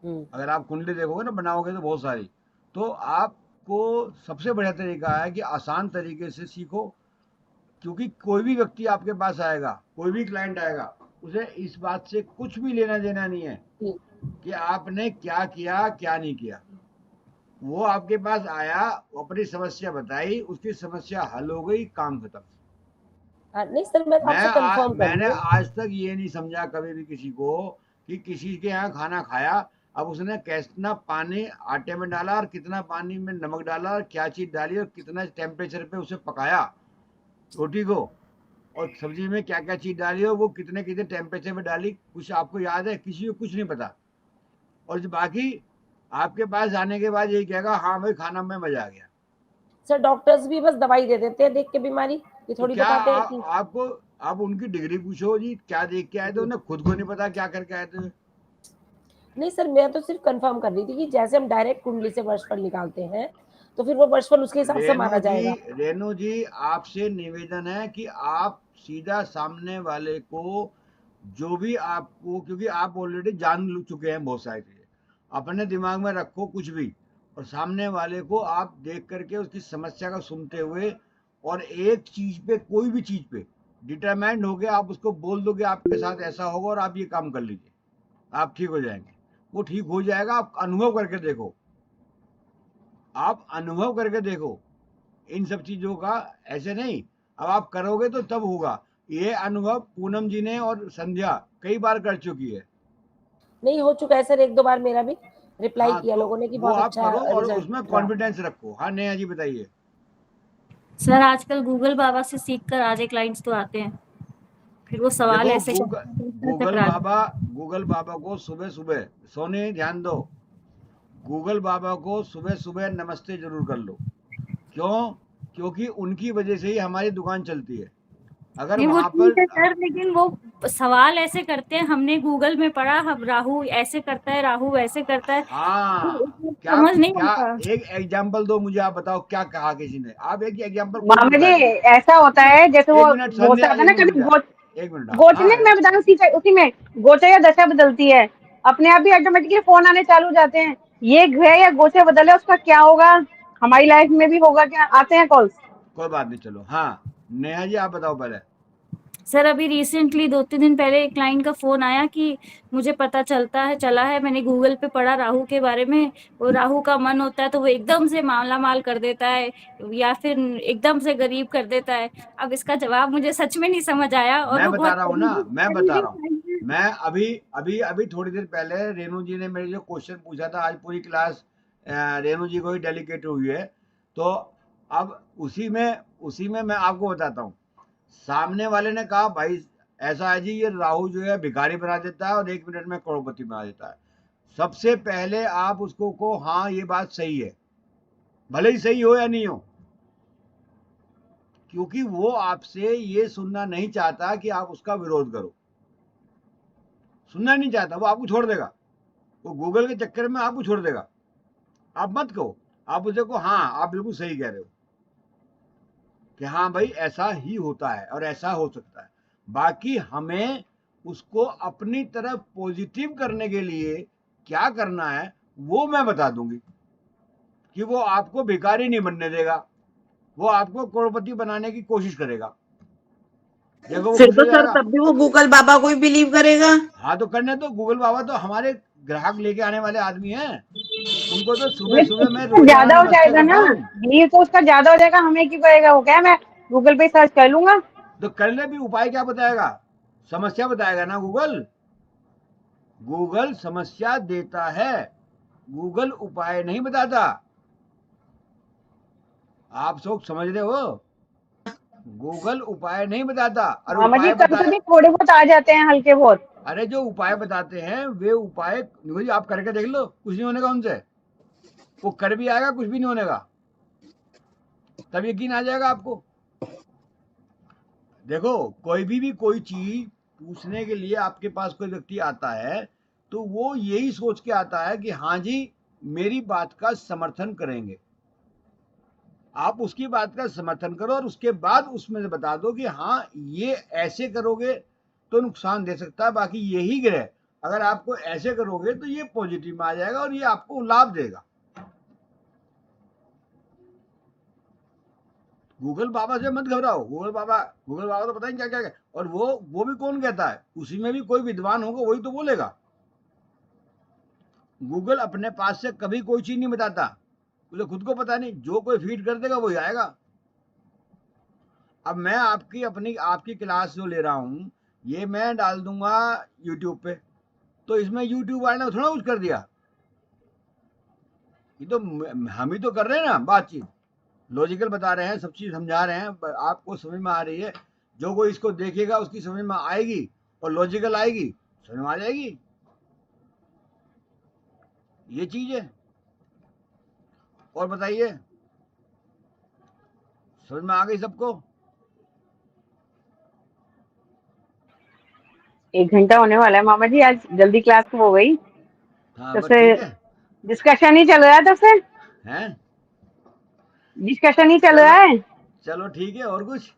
अगर आप कुंडली देखोगे ना, बनाओगे तो बहुत सारी। तो आपको सबसे बढ़िया तरीका है कि आसान तरीके से सीखो, क्योंकि कोई भी व्यक्ति आपके पास आएगा, कोई भी क्लाइंट आएगा, उसे इस बात से कुछ भी लेना देना नहीं है ठीक। कि आपने क्या किया क्या नहीं किया। वो आपके पास आया, अपनी समस्या बताई, उसकी समस्या हल हो गई, काम खत्म। नहीं सर, मैं आपसे कंफर्म कर मैंने रही हूँ। आज तक ये नहीं समझा कभी भी किसी को कि किसी के यहाँ खाना खाया, अब उसने कितना पानी आटे में डाला और कितना पानी में नमक डाला और क्या चीज डाली और कितना टेम्परेचर पे उसे पकाया रोटी को, और सब्जी में क्या क्या चीज डाली और वो कितने कितने टेम्परेचर पे डाली, कुछ आपको याद है? किसी को कुछ नहीं पता। और जो बाकी आपके पास आने के बाद यही कहेगा हाँ भाई खाना में मजा आ गया। सर डॉक्टर्स भी बस दवाई दे देते हैं देख के बीमारी, ये तो थोड़ी क्या बताते हैं कि आपको, आप उनकी डिग्री पूछो जी, क्या देख के आए थे, उन्हें खुद को नहीं पता क्या करके आए थे। नहीं सर, मैं तो सिर्फ कंफर्म कर रही थी कि जैसे हम डायरेक्ट कुंडली से वर्षफल निकालते हैं तो फिर वो वर्षफल उसके हिसाब से माना जाएगा। रेणु जी आपसे निवेदन है कि आप सीधा सामने वाले को, जो भी आपको, क्योंकि आप ऑलरेडी जान चुके हैं बहुत सारी चीजें, अपने दिमाग में रखो कुछ भी, और सामने वाले को आप देख करके उसकी समस्या का सुनते हुए, और एक चीज पे, कोई भी चीज पे डिटरमाइंड हो गया, आप उसको बोल दो कि आपके साथ ऐसा होगा और आप ये काम कर लीजिए, आप ठीक हो जाएंगे। वो ठीक हो जाएगा, आप अनुभव करके देखो, आप अनुभव करके देखो इन सब चीजों का, ऐसे नहीं। अब आप करोगे तो तब होगा। ये अनुभव पूनम जी ने और संध्या कई बार कर चुकी है। नहीं हो चुका है सर 1-2 बार मेरा भी, रिप्लाई हाँ किया तो लोगों ने कि वो बहुत आप अच्छा करो और रिजल्ट उसमें रहा। कॉन्फिडेंस रखो। हाँ नेहा जी बताइए। सर आजकल गूगल बाबा से सीखकर आधे क्लाइंट्स तो आते हैं, फिर वो सवाल देखो ऐसे करते हैं तो उसमें गूगल टकरा बाबा, जाते हैं। गूगल बाबा को सुबह सुबह, सोने ध्यान दो, गूगल बाबा को सुबह सुबह नमस्ते जरूर कर लो। क्यों? क्योंकि उनकी वजह से ही हमारी दुकान चलती है। अगर नहीं वो वहां ठीक पर है सर, लेकिन वो सवाल ऐसे करते हैं, हमने गूगल में पढ़ा, हम राहु ऐसे करता है, राहु वैसे करता है, हाँ तो क्या समझ नहीं क्या आता। एक एग्जाम्पल दो मुझे, आप बताओ क्या कहा किसी ने, आप एक एग्जाम्पल कोई भी मामा जी बता दीजिए। ऐसा होता है जैसे एक वो मिनट गोचा संध्या, होता है एक ना, मिनट कभी बेटा, एक मिनट। गोचे हाँ में मैं बताऊं उसी में गोचा या दशा बदलती है, अपने आप ही ऑटोमेटिकली फोन आने चालू हो जाते हैं। ये ग्रह या गोचे बदले उसका क्या होगा, हमारी लाइफ में भी होगा क्या, आते हैं कॉल्स। कोई बात नहीं, चलो। हाँ नेहा जी आप बताओ पहले। सर अभी रिसेंटली 2-3 दिन पहले एक क्लाइंट का फोन आया कि मुझे पता चला है, मैंने गूगल पे पढ़ा राहु के बारे में, वो राहु का मन होता है तो वो एकदम से माला माल कर देता है या फिर एकदम से गरीब कर देता है। अब इसका जवाब मुझे सच में नहीं समझ आया, और मैं वो बता बहुत रहा हूँ ना, मैं बता करीबी रहा हूँ। client है। मैं अभी अभी अभी थोड़ी देर पहले रेणु जी ने मेरे जो क्वेश्चन पूछा था, आज पूरी क्लास रेणु जी को ही डेलीकेट हुई है। तो अब उसी में मैं आपको बताता हूँ। सामने वाले ने कहा भाई ऐसा है जी, ये राहु जो है भिखारी बना देता है और 1 मिनट में करोड़पति बना देता है। सबसे पहले आप उसको को हाँ ये बात सही है, भले ही सही हो या नहीं हो, क्योंकि वो आपसे ये सुनना नहीं चाहता कि आप उसका विरोध करो। सुनना नहीं चाहता, वो आपको छोड़ देगा, वो गूगल के चक्कर में आपको छोड़ देगा। आप मत कहो, आप उसे को हाँ आप बिल्कुल सही कह रहे हो कि हाँ भाई ऐसा ही होता है और ऐसा हो सकता है। बाकी हमें उसको अपनी तरफ पॉजिटिव करने के लिए क्या करना है वो मैं बता दूंगी कि वो आपको भिखारी नहीं बनने देगा, वो आपको करोड़पति बनाने की कोशिश करेगा। देखो वो फिर खुश तो हो सर जाएगा। तब भी वो गूगल बाबा को ही बिलीव करेगा। हाँ तो करने तो, गूगल बाबा तो हमारे ग्राहक लेके आने वाले आदमी हैं, उनको तो सुबह ये सुबह मैं उसका रोजाना ज्यादा हो नमस्ते जाएगा करता ना, हूँ। बिलीव तो उसका ज्यादा हो जाएगा, हमें क्यों करेगा, वो क्या मैं गूगल पे सर्च कर लूंगा। तो करने भी उपाय क्या बताएगा? समस्या बताएगा ना गूगल। गूगल समस्या देता है, गूगल उपाय नहीं बताता। आप सब समझ रहे हो? गूगल उपाय नहीं बताता, और मामा जी उपाय कभी बताए, कभी थोड़े बहुत आ जाते हैं, हल्के बहुत। अरे जो उपाय बताते हैं वे उपाय जी आप करके देख लो, कुछ नहीं होने का उनसे। वो कर भी आएगा, कुछ भी नहीं होने का, तब यकीन आ जाएगा आपको। देखो कोई भी कोई चीज पूछने के लिए आपके पास कोई व्यक्ति आता है तो वो यही सोच के आता है कि हाँ जी मेरी बात का समर्थन करेंगे। आप उसकी बात का समर्थन करो और उसके बाद उसमें से बता दो कि हाँ ये ऐसे करोगे तो नुकसान दे सकता है, बाकी यही ग्रह अगर आपको ऐसे करोगे तो ये पॉजिटिव में आ जाएगा और ये आपको लाभ देगा। गूगल बाबा से मत घबराओ, गूगल बाबा तो पता नहीं क्या क्या, और वो भी कौन कहता है, उसी में भी कोई विद्वान होगा वही तो बोलेगा। गूगल अपने पास से कभी कोई चीज नहीं बताता, उसे खुद को पता नहीं, जो कोई फीड कर देगा वही आएगा। अब मैं आपकी क्लास जो ले रहा हूँ ये मैं डाल दूंगा यूट्यूब पे, तो इसमें यूट्यूब वाले ने थोड़ा कुछ कर दिया, ये तो हम ही तो कर रहे हैं ना बातचीत, लॉजिकल बता रहे हैं, सब चीज समझा रहे हैं, आपको समझ में आ रही है। जो कोई इसको देखेगा उसकी समझ में आएगी और लॉजिकल आएगी, समझ में आ जाएगी, ये चीज है। और बताइए, समझ में आ गई सबको? 1 घंटा होने वाला है मामा जी, आज जल्दी क्लास हो गई। हाँ तब बस से ठीक है। डिस्कशन ही चल रहा है, तब से हैं? डिस्कशन ही चल चलो रहा है। चलो ठीक है, और कुछ?